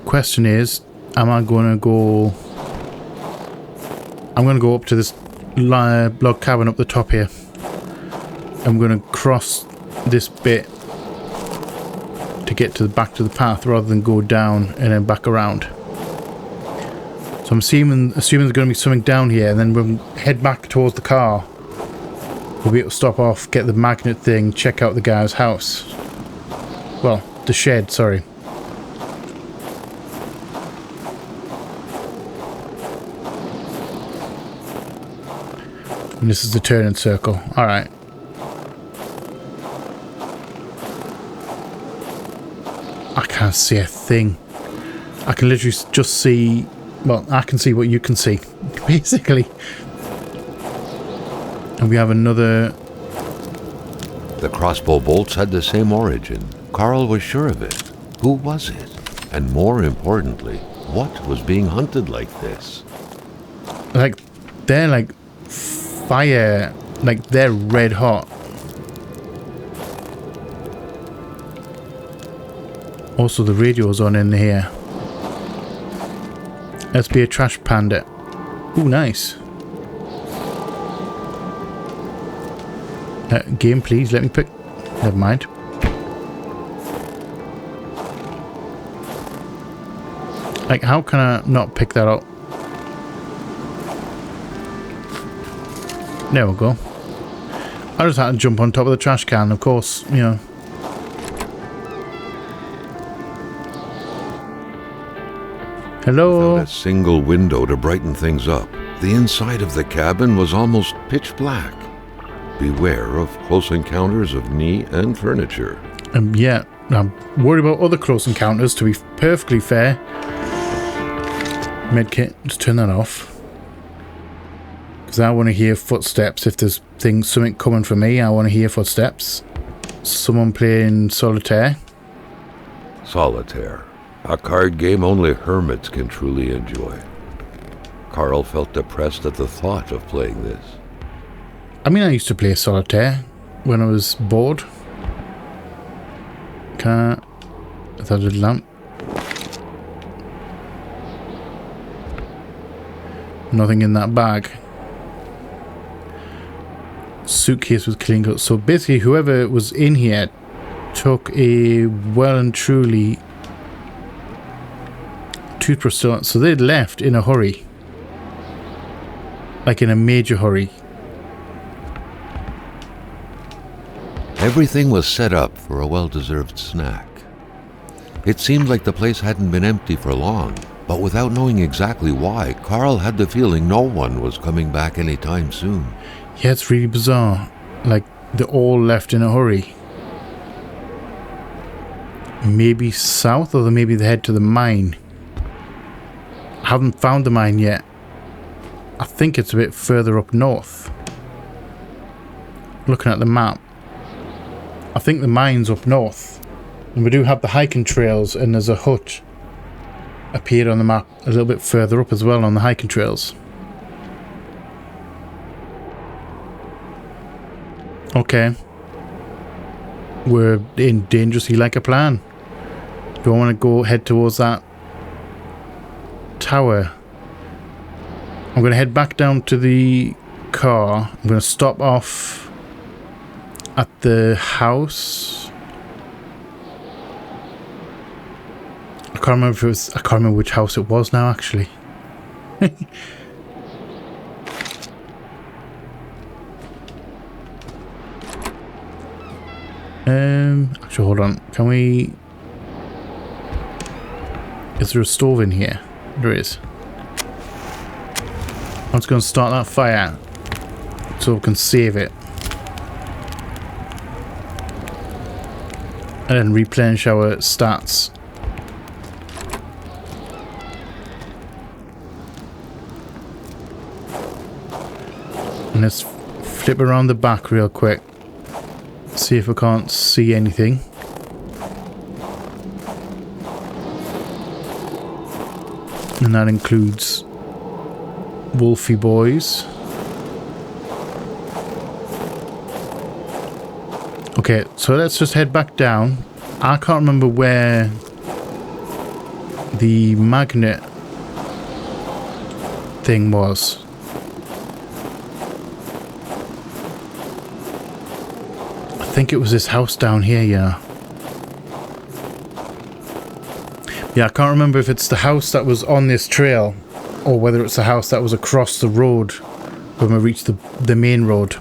Question is, am I going to go... I'm going to go up to this log cabin up the top here. I'm going to cross this bit to get to the back to the path rather than go down and then back around. So I'm assuming there's going to be something down here, and then we'll head back towards the car. We'll be able to stop off, get the magnet thing, check out the guy's house. Well, the shed, sorry. And this is the turning circle. Alright. I can't see a thing. I can literally just see... Well, I can see what you can see, basically. And we have another... The crossbow bolts had the same origin. Carl was sure of it. Who was it? And more importantly, what was being hunted like this? Like, they're like fire. Like, they're red hot. Also, the radio's on in here. Let's be a trash panda. Ooh, nice. Game, please, let me pick. Never mind. Like, how can I not pick that up? There we go. I just had to jump on top of the trash can, of course, you know. Hello? Without a single window to brighten things up, the inside of the cabin was almost pitch black. Beware of close encounters of knee and furniture. Yeah, I'm worried about other close encounters, to be perfectly fair. Medkit, just turn that off. Because I want to hear footsteps. If there's something coming for me, I want to hear footsteps. Someone playing solitaire. Solitaire. A card game only hermits can truly enjoy. Carl felt depressed at the thought of playing this. I mean, I used to play solitaire when I was bored. Is that a lamp? Nothing in that bag. Suitcase was clean cut. So basically, whoever was in here took a well and truly toothbrush. So they'd left in a hurry. Like in a major hurry. Everything was set up for a well-deserved snack. It seemed like the place hadn't been empty for long, but without knowing exactly why, Carl had the feeling no one was coming back anytime soon. Yeah, it's really bizarre. Like, they all left in a hurry. Maybe south, or maybe they head to the mine. I haven't found the mine yet. I think it's a bit further up north. Looking at the map, I think the mine's up north. And we do have the hiking trails, and there's a hut appeared on the map a little bit further up as well on the hiking trails. Okay. We're in dangerously like a plan. Do I want to go head towards that tower? I'm going to head back down to the car. I'm going to stop off at the house. I can't remember which house it was now, actually. Actually, hold on. Can we... Is there a stove in here? There is. I'm just going to start that fire so we can save it. And then replenish our stats. And let's flip around the back real quick. See if I can't see anything. And that includes Wolfie boys. Okay, so let's just head back down. I can't remember where the magnet thing was. I think it was this house down here, yeah. Yeah, I can't remember if it's the house that was on this trail or whether it's the house that was across the road when we reached the main road.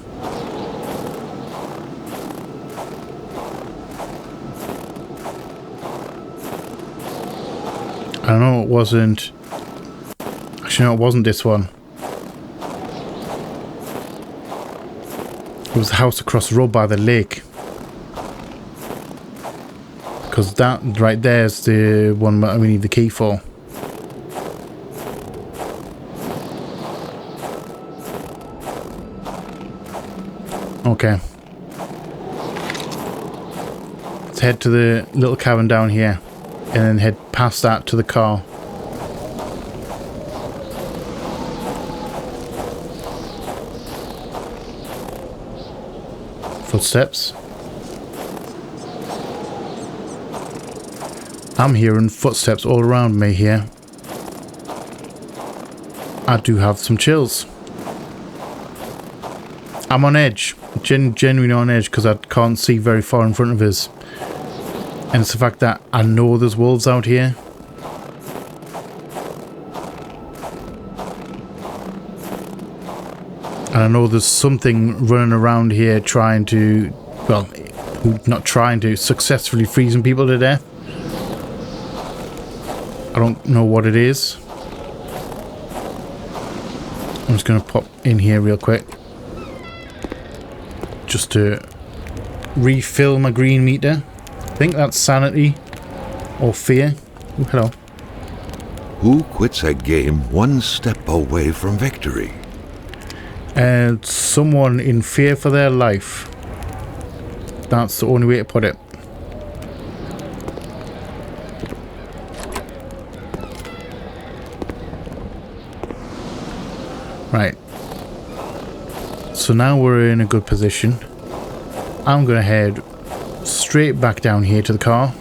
I know it wasn't... Actually, no, it wasn't this one. It was the house across the road by the lake. Because that right there is the one that we need the key for. Okay. Let's head to the little cabin down here. And then head past that to the car. Footsteps. I'm hearing footsteps all around me here. I do have some chills. I'm on edge. Genuinely on edge because I can't see very far in front of us. And it's the fact that I know there's wolves out here. And I know there's something running around here trying to, well, not trying to, successfully freezing people to death. I don't know what it is. I'm just going to pop in here real quick. Just to refill my green meter. I think that's sanity or fear. Ooh, hello. Who quits a game one step away from victory? And someone in fear for their life. That's the only way to put it. Right. So now we're in a good position. I'm going to head straight back down here to the car.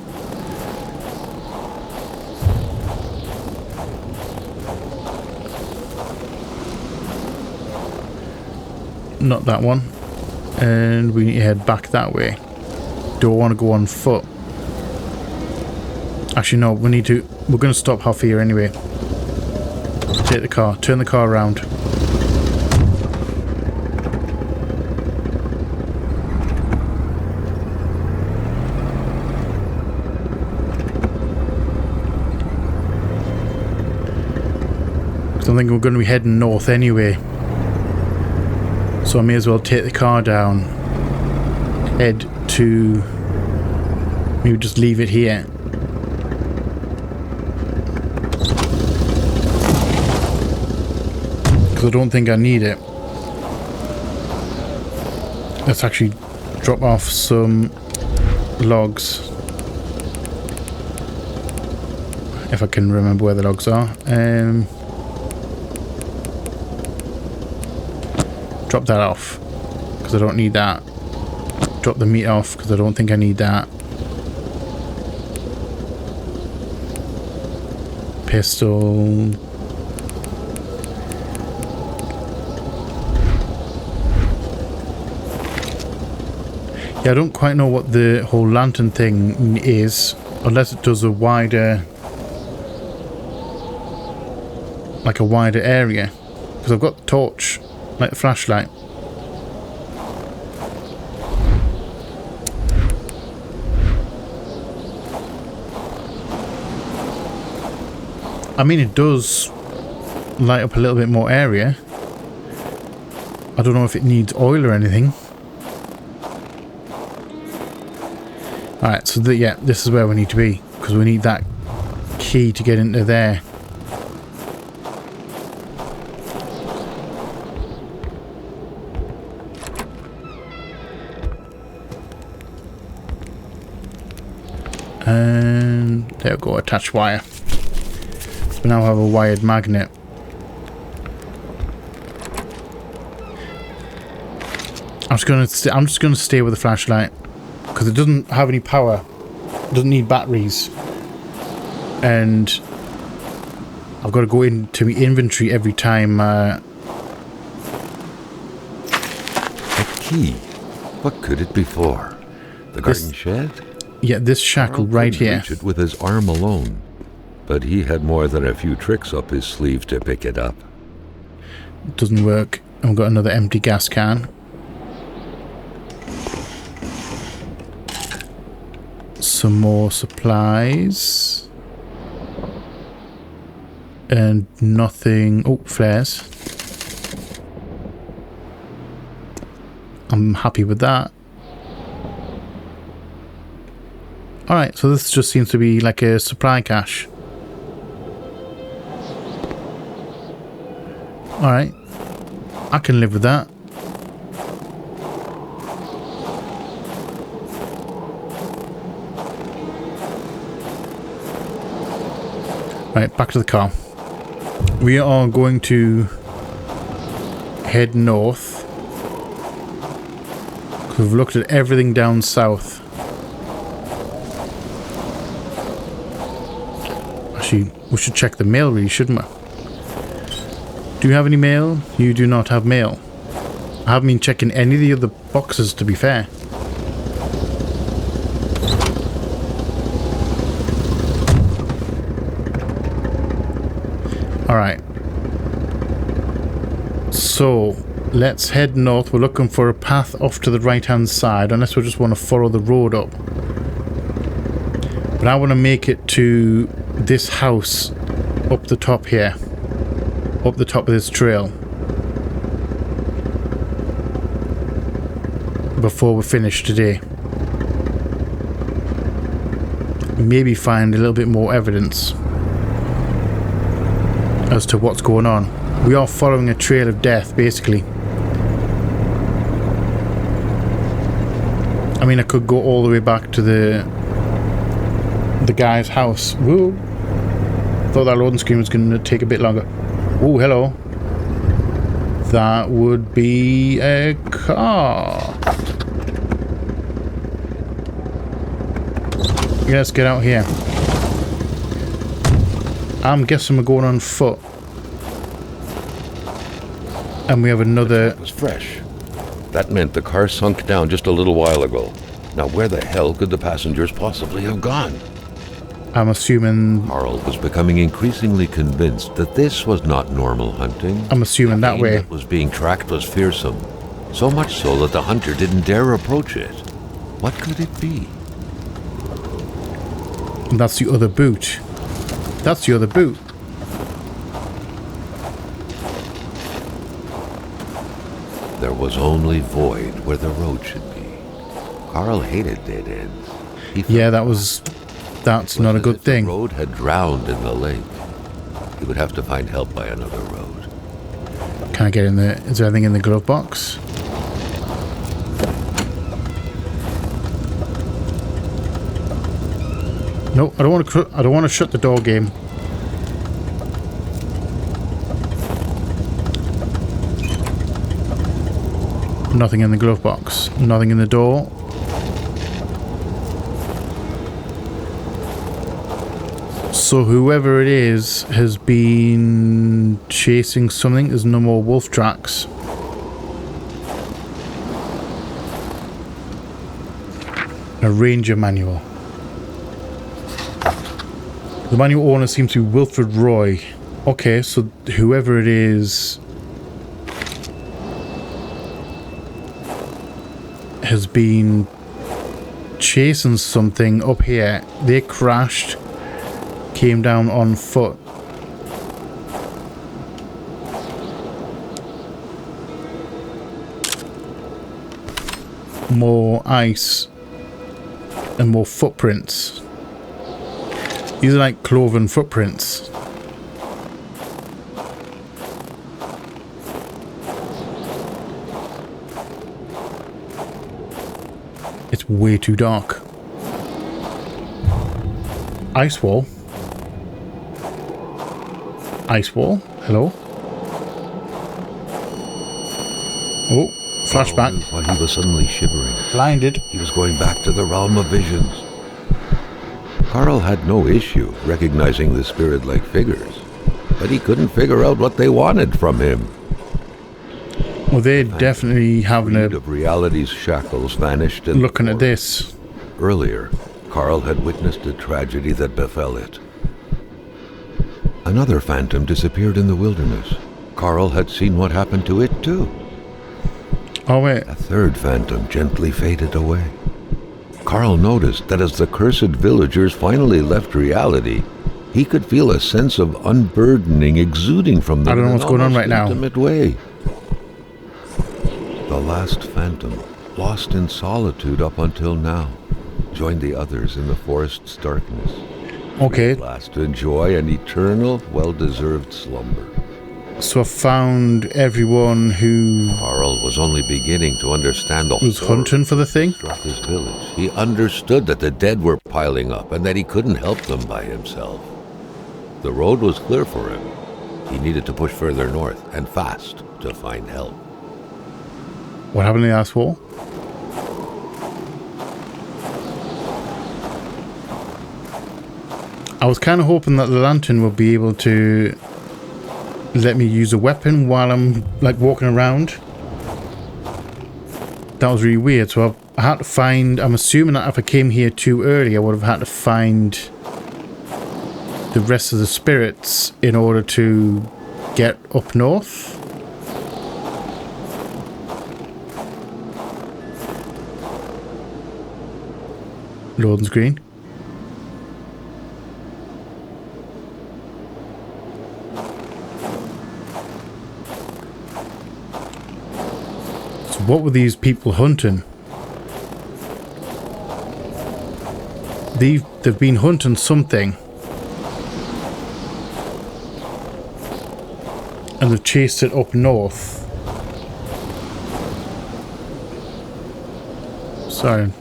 Not that one. And we need to head back that way. Do I want to go on foot? Actually no, we're going to stop half here anyway. Take the car, turn the car around. Because I'm thinking we're going to be heading north anyway. So I may as well take the car down, head to, maybe just leave it here. Because I don't think I need it. Let's actually drop off some logs. If I can remember where the logs are. Drop that off because I don't need that. Drop the meat off because I don't think I need that. Pistol. Yeah, I don't quite know what the whole lantern thing is, unless it does a wider, like a wider area. Because I've got the torch. Like a flashlight. I mean, it does light up a little bit more area. I don't know if it needs oil or anything. Alright, so yeah, this is where we need to be. Because we need that key to get into there. And there we go, attach wire. So we now have a wired magnet. I'm just gonna stay with the flashlight. because it doesn't have any power. It doesn't need batteries. And I've got to go into my inventory every time. A key. What could it be for? The garden shed? Yeah, this shackle right here. Reach it with his arm alone, but he had more than a few tricks up his sleeve to pick it up. It doesn't work. And we've got another empty gas can. Some more supplies. And nothing. Oh, flares. I'm happy with that. Alright, so this just seems to be like a supply cache. Alright. I can live with that. Right, back to the car. We are going to head north. Because we've looked at everything down south. Actually, we should check the mail really, shouldn't we? Do you have any mail? You do not have mail. I haven't been checking any of the other boxes, to be fair. Alright. So, let's head north. We're looking for a path off to the right-hand side, unless we just want to follow the road up. But I want to make it to this house up the top here. Up the top of this trail. Before we finish today. Maybe find a little bit more evidence as to what's going on. We are following a trail of death, basically. I mean, I could go all the way back to the guy's house. Whoa. Thought that loading screen was going to take a bit longer. Oh, hello. That would be a car. Yeah, let's get out here. I'm guessing we're going on foot. And we have another... It was fresh. That meant the car sunk down just a little while ago. Now where the hell could the passengers possibly have gone? I'm assuming... Carl was becoming increasingly convinced that this was not normal hunting. I'm assuming that way. What was being tracked was fearsome. So much so that the hunter didn't dare approach it. What could it be? And that's the other boot. That's the other boot. There was only void where the road should be. Carl hated dead ends. Yeah, that's not a good thing. The road had drowned in the lake. He would have to find help by another road. Can I get in there? Is there anything in the glove box? No, I don't want to shut the door, game. Nothing in the glove box. Nothing in the door. So whoever it is has been chasing something. There's no more wolf tracks. A ranger manual. The manual owner seems to be Wilfred Roy. Okay, so whoever it is has been chasing something up here. They crashed, came down on foot. More ice and more footprints. These are like cloven footprints. It's way too dark. Ice wall. Ice wall. Hello. Oh, Flashback. While he was suddenly shivering. Blinded. He was going back to the realm of visions. Carl had no issue recognizing the spirit-like figures, but he couldn't figure out what they wanted from him. Well, they're definitely having a... of reality's shackles vanished. Looking at this. Earlier, Carl had witnessed a tragedy that befell it. Another phantom disappeared in the wilderness. Carl had seen what happened to it too. Oh, wait. A third phantom gently faded away. Carl noticed that as the cursed villagers finally left reality, he could feel a sense of unburdening exuding from them. I don't know what's going on right now. In an intimate way. The last phantom, lost in solitude up until now, joined the others in the forest's darkness. Okay. At last to enjoy an eternal, well-deserved slumber. So I found everyone who... Carl was only beginning to understand the was hunting for the thing. Struck his village. He understood that the dead were piling up and that he couldn't help them by himself. The road was clear for him. He needed to push further north, and fast, to find help. What happened in the last war? I was kind of hoping that the lantern would be able to let me use a weapon while I'm like walking around. That was really weird. So I had to find... I'm assuming that if I came here too early, I would have had to find the rest of the spirits in order to get up north. Loading screen. So what were these people hunting? They've been hunting something. And they've chased it up north. Sorry.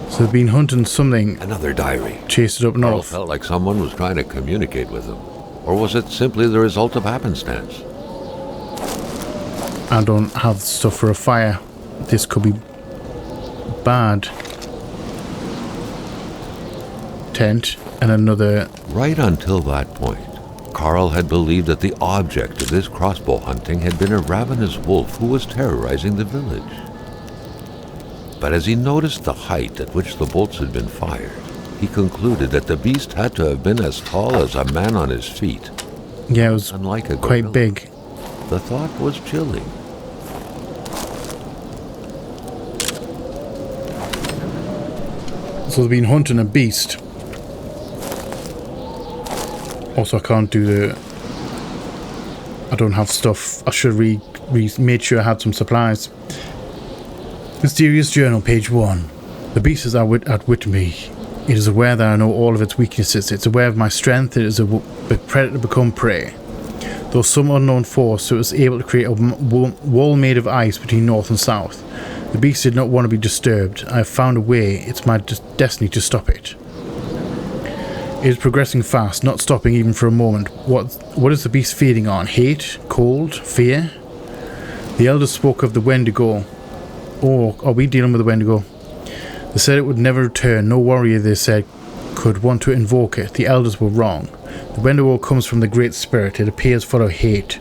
So they've been hunting something. Another diary. Chased it up Carl north. felt like someone was trying to communicate with him. Or was it simply the result of happenstance? I don't have stuff for a fire. This could be bad. Tent and another... Right until that point, Carl had believed that the object of this crossbow hunting had been a ravenous wolf who was terrorizing the village. But as he noticed the height at which the bolts had been fired, he concluded that the beast had to have been as tall as a man on his feet. Yeah, it was unlike a quite gorilla. big. The thought was chilling. So they've been hunting a beast. Also, I can't do the... I don't have stuff. I should have made sure I had some supplies. Mysterious Journal, page 1. The beast is outwitted me. It is aware that I know all of its weaknesses. It's aware of my strength. It is a predator to become prey. Though some unknown force, it was able to create a wall made of ice between north and south. The beast did not want to be disturbed. I have found a way. It's my destiny to stop it. It is progressing fast, not stopping even for a moment. What is the beast feeding on? Hate? Cold? Fear? The elders spoke of the Wendigo. Oh, are we dealing with the Wendigo? They said it would never return. No warrior, they said, could want to invoke it. The elders were wrong. The Wendigo comes from the Great Spirit. It appears full of hate,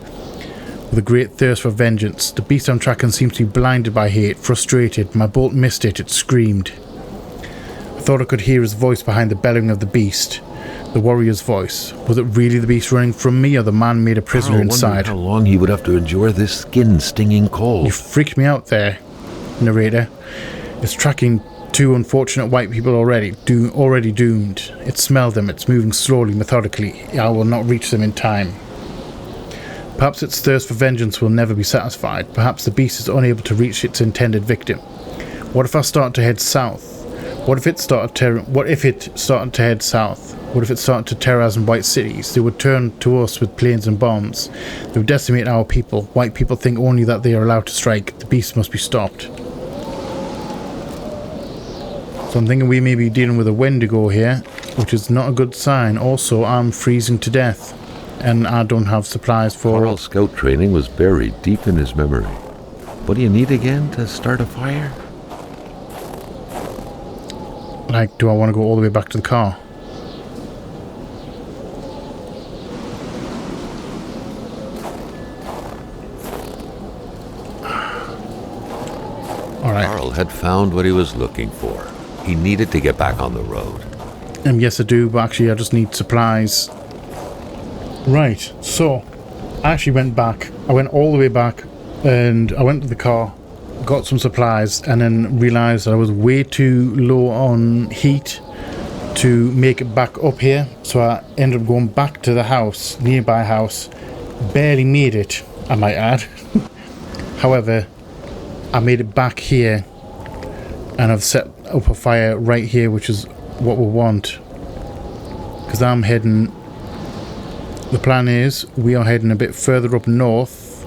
with a great thirst for vengeance. The beast I'm tracking seems to be blinded by hate, frustrated. My bolt missed it. It screamed. I thought I could hear his voice behind the bellowing of the beast. The warrior's voice. Was it really the beast running from me, or the man made a prisoner inside? How long he would have to endure this skin-stinging cold. You freaked me out there, narrator. It's tracking 2 unfortunate white people already doomed. It smelled them. It's moving slowly, methodically. I will not reach them in time. Perhaps its thirst for vengeance will never be satisfied. Perhaps the beast is unable to reach its intended victim. What if I start to head south? What if it started to head south? What if it started to terrorize white cities? They would turn to us with planes and bombs. They would decimate our people. White people think only that they are allowed to strike. The beast must be stopped. So I'm thinking we may be dealing with a Wendigo here. which is not a good sign. Also, I'm freezing to death, and I don't have supplies for... Carl's scout training was buried deep in his memory. What do you need again to start a fire? Like, do I want to go all the way back to the car? Alright. Carl had found what he was looking for. He needed to get back on the road. Yes, I do, but actually I just need supplies. Right, so I actually went back. I went all the way back, and I went to the car, got some supplies, and then realised I was way too low on heat to make it back up here. So I ended up going back to the house, nearby house. Barely made it, I might add. However, I made it back here, and I've set up a fire right here, which is what we want. Because I'm heading... The plan is, we are heading a bit further up north.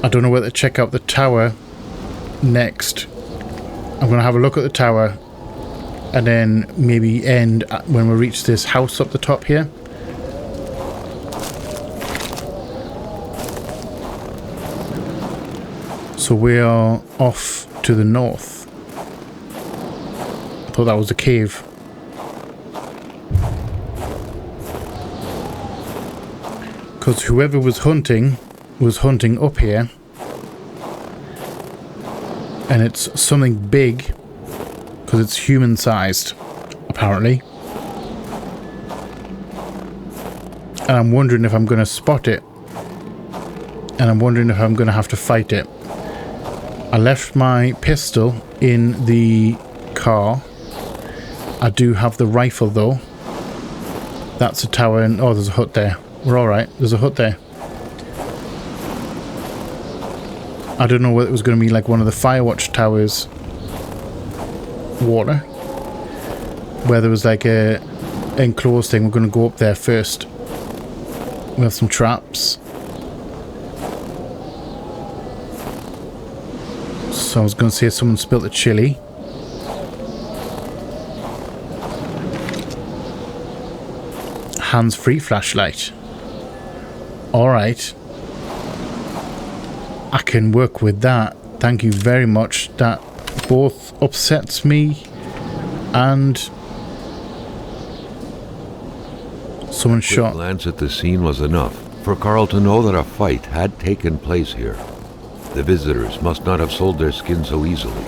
I don't know whether to check out the tower next. I'm going to have a look at the tower, and then maybe end when we reach this house up the top here. So we are off to the north. I thought that was a cave. Because whoever was hunting up here. And it's something big. Because it's human sized, apparently. And I'm wondering if I'm going to spot it. And I'm wondering if I'm going to have to fight it. I left my pistol in the car. I do have the rifle though. That's a tower and... Oh, there's a hut there. We're alright. There's a hut there. I don't know whether it was going to be like one of the Firewatch towers. Water. Where there was like a enclosed thing. We're going to go up there first. We have some traps. So I was going to say someone spilt the chili. Hands-free flashlight. Alright. I can work with that. Thank you very much. That both upsets me and someone shot. A glance at the scene was enough for Carl to know that a fight had taken place here. The visitors must not have sold their skin so easily.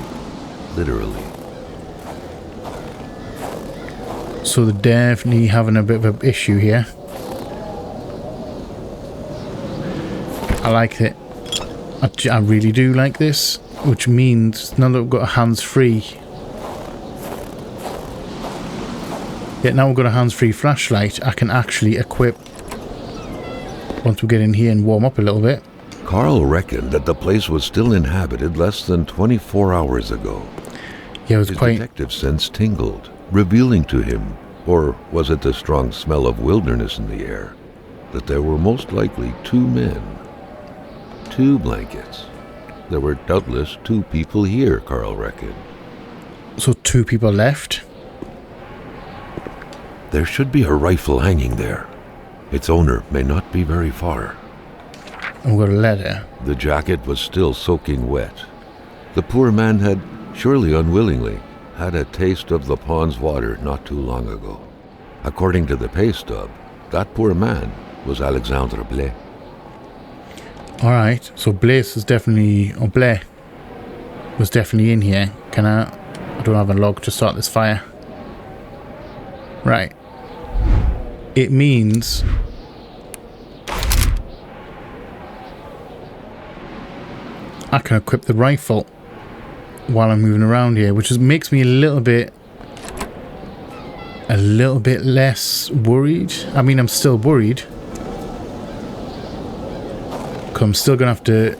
Literally. So they're definitely having a bit of an issue here. I like it. I really do like this. Which means now that we've got a hands-free. Yeah, now we've got a hands-free flashlight. I can actually equip once we get in here and warm up a little bit. Carl reckoned that the place was still inhabited less than 24 hours ago. Yeah, it was His quite... detective sense tingled, revealing to him, or was it the strong smell of wilderness in the air, that there were most likely 2 men. 2 blankets. There were doubtless 2 people here, Carl reckoned. So 2 people left? There should be a rifle hanging there. Its owner may not be very far. And we've got a letter. The jacket was still soaking wet. The poor man had, surely unwillingly, had a taste of the pond's water not too long ago. According to the pay stub, that poor man was Alexandre Blais. Alright, so Blaise is definitely... Or Blais was definitely in here. Can I don't have a log to start this fire. Right. It means... I can equip the rifle while I'm moving around here, which makes me a little bit less worried. I mean, I'm still worried. 'Cause I'm still gonna have to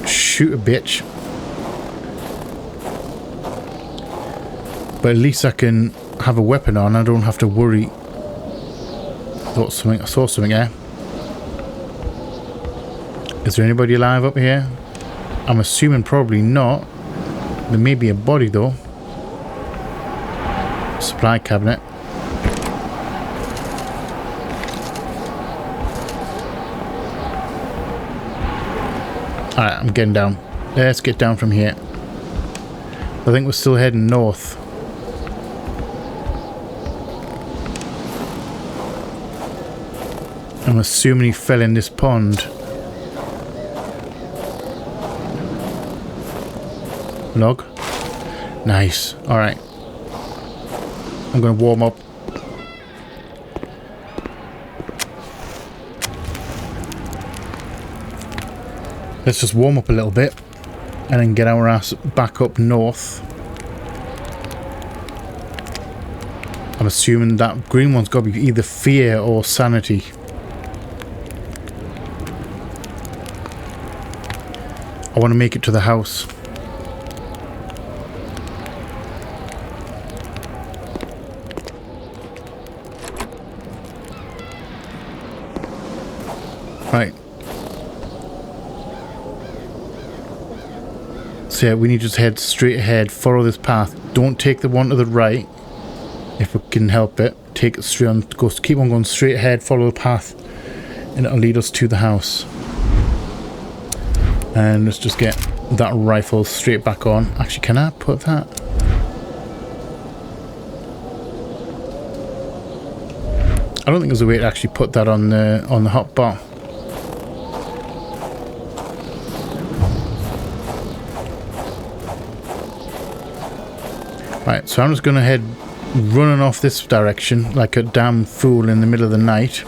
shoot a bitch. But at least I can have a weapon on. I don't have to worry. I saw something there. Is there anybody alive up here? I'm assuming probably not. There may be a body though. Supply cabinet. Alright, I'm getting down. Let's get down from here. I think we're still heading north. I'm assuming he fell in this pond. Log. Nice. Alright. I'm going to warm up. Let's just warm up a little bit and then get our ass back up north. I'm assuming that green one's got to be either fear or sanity. I want to make it to the house. Right. So yeah, we need to just head straight ahead, follow this path. Don't take the one to the right, if we can help it. Take it straight on, keep on going straight ahead, follow the path, and it'll lead us to the house. And let's just get that rifle straight back on. Actually, can I put that? I don't think there's a way to actually put that on the hot bar. Right, so I'm just going to head running off this direction like a damn fool in the middle of the night.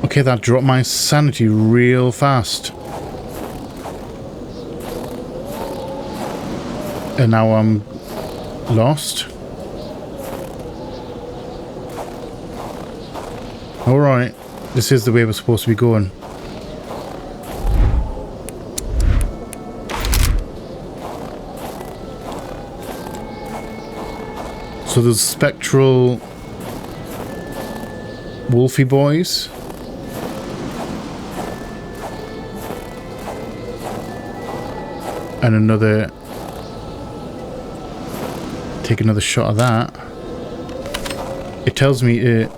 Okay, that dropped my sanity real fast. And now I'm lost. Alright, this is the way we're supposed to be going. So there's spectral wolfy boys. And another... Take another shot of that. It tells me it...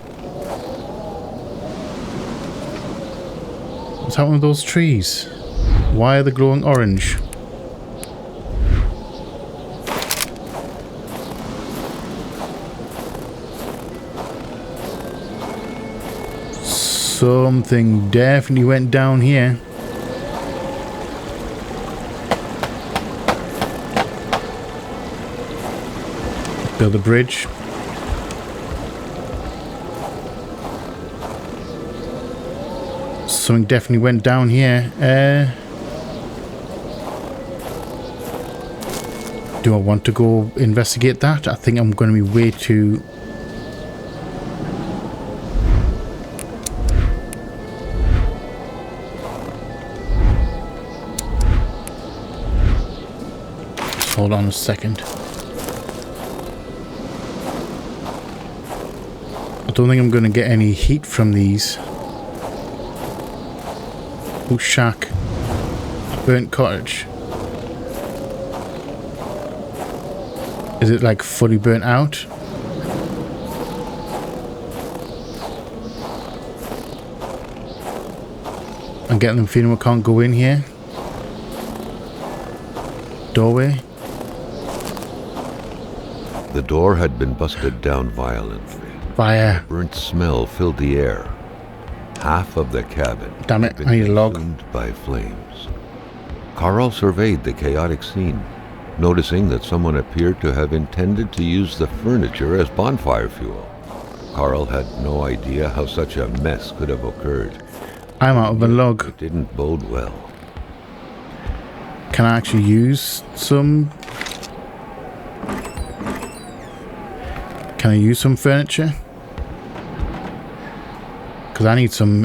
What's happening with those trees? Why are they glowing orange? Something definitely went down here. Build a bridge. Something definitely went down here. Do I want to go investigate that? I think I'm going to be way too... Just hold on a second. I don't think I'm going to get any heat from these. Oh, shack. Burnt cottage. Is it like fully burnt out? I'm getting the feeling we can't go in here. Doorway. The door had been busted down violently. Fire. Burnt smell filled the air. Half of the cabin Damn it, had been I need a log. consumed by flames. Carl surveyed the chaotic scene, noticing that someone appeared to have intended to use the furniture as bonfire fuel. Carl had no idea how such a mess could have occurred. I'm out of a log. It didn't bode well. Can I actually use some... Can I use some furniture? Because I need some...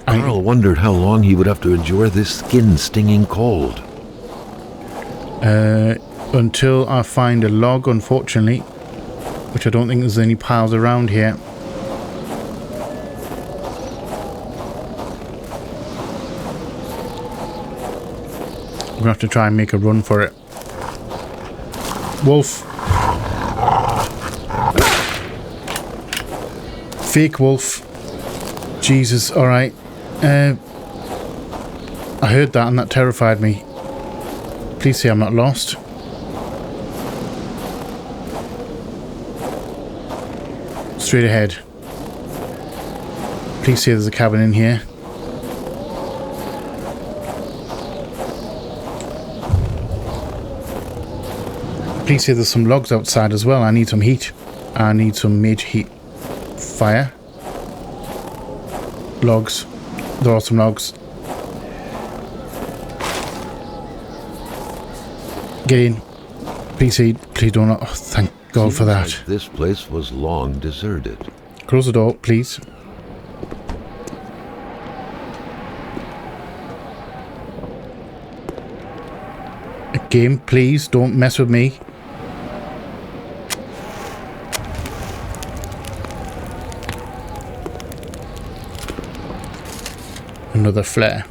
Carl wondered how long he would have to endure this skin-stinging cold. Until I find a log, unfortunately. which I don't think there's any piles around here. We're gonna have to try and make a run for it. Wolf. Fake wolf. Jesus, alright. I heard that and that terrified me. Please say I'm not lost. Straight ahead. Please say there's a cabin in here. Please say there's some logs outside as well. I need some heat. I need some major heat. Fire. Logs. There are some logs. Get in. Please don't. Oh, thank God for that. Like this place was long deserted. Close the door, please. Game, please don't mess with me. Another flare.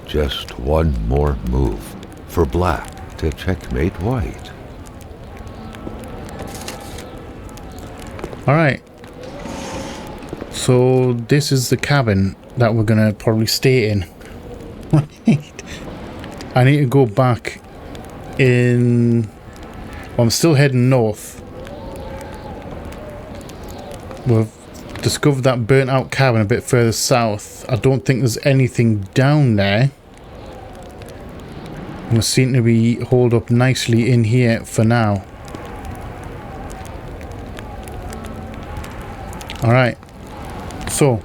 Just one more move for black to checkmate white. Alright. So this is the cabin that we're gonna probably stay in. Right. I need to go back in... Well, I'm still heading north. We've discovered that burnt out cabin a bit further south. I don't think there's anything down there. We seem to be holed up nicely in here for now. Alright. So,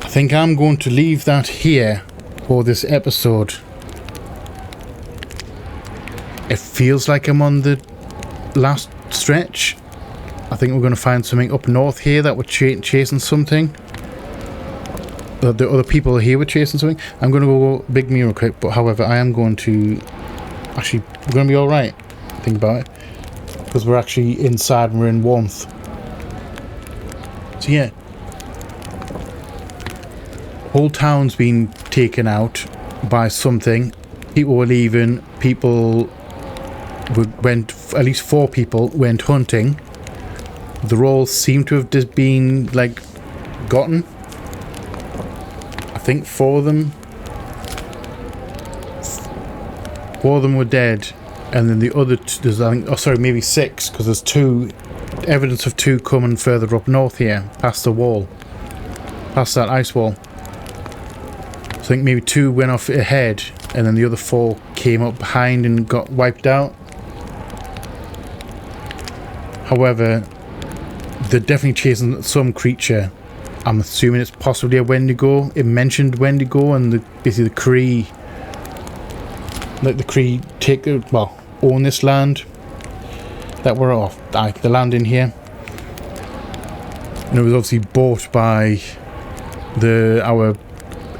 I think I'm going to leave that here for this episode. It feels like I'm on the last stretch. I think we're going to find something up north here that we're chasing something. The other people here were chasing something. I'm going to go big me real quick, but however, I am going to... Actually, we're going to be alright. Think about it. Because we're actually inside and we're in warmth. So yeah. Whole town's been taken out by something. People were leaving. People went... At least 4 people went hunting. The all seem to have just been, like, gotten. I think 4 of them. 4 of them were dead. And then the other there's, I think, oh sorry, maybe 6, because there's 2, evidence of 2 coming further up north here, past the wall. Past that ice wall. So I think maybe 2 went off ahead, and then the other 4 came up behind and got wiped out. However, they're definitely chasing some creature. I'm assuming it's possibly a Wendigo. It mentioned Wendigo and basically the Cree. Like the Cree own this land that we're off. The land in here. And it was obviously bought by our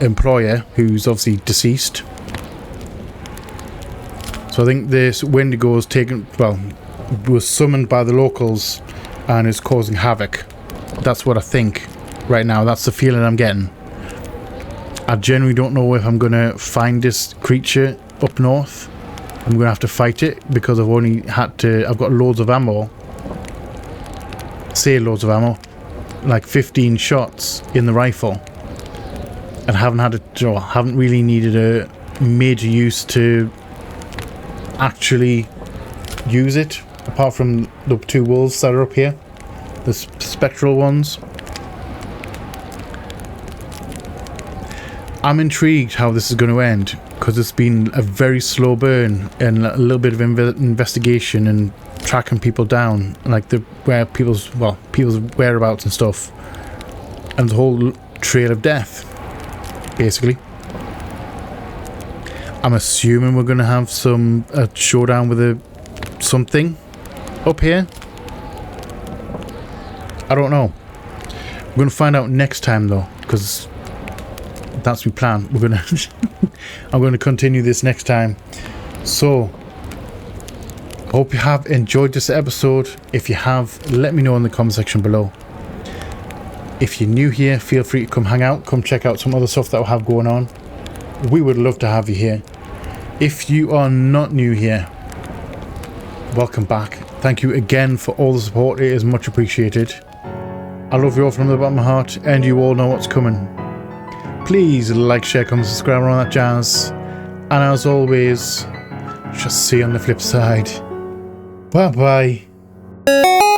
employer, who's obviously deceased. So I think this Wendigo was summoned by the locals and is causing havoc. That's what I think right now. That's the feeling I'm getting. I genuinely don't know if I'm gonna find this creature up north. I'm gonna have to fight it because I've got loads of ammo. Say loads of ammo. Like 15 shots in the rifle. And haven't really needed a major use to actually use it. Apart from the 2 wolves that are up here. The spectral ones. I'm intrigued how this is going to end. Because it's been a very slow burn. And a little bit of investigation and tracking people down. Like people's whereabouts and stuff. And the whole trail of death. Basically. I'm assuming we're going to have a showdown with something up here. I don't know. We're going to find out next time though, because that's my plan. I'm going to continue this next time. So Hope you have enjoyed this episode. If you have, let me know in the comment section below. If you're new here, feel free to come hang out, come check out some other stuff that we have going on. We would love to have you here. If you are not new here, welcome back. Thank you again for all the support. It is much appreciated. I love you all from the bottom of my heart, and you all know what's coming. Please like, share, comment, subscribe, and all that jazz. And as always, just see you on the flip side. Bye bye.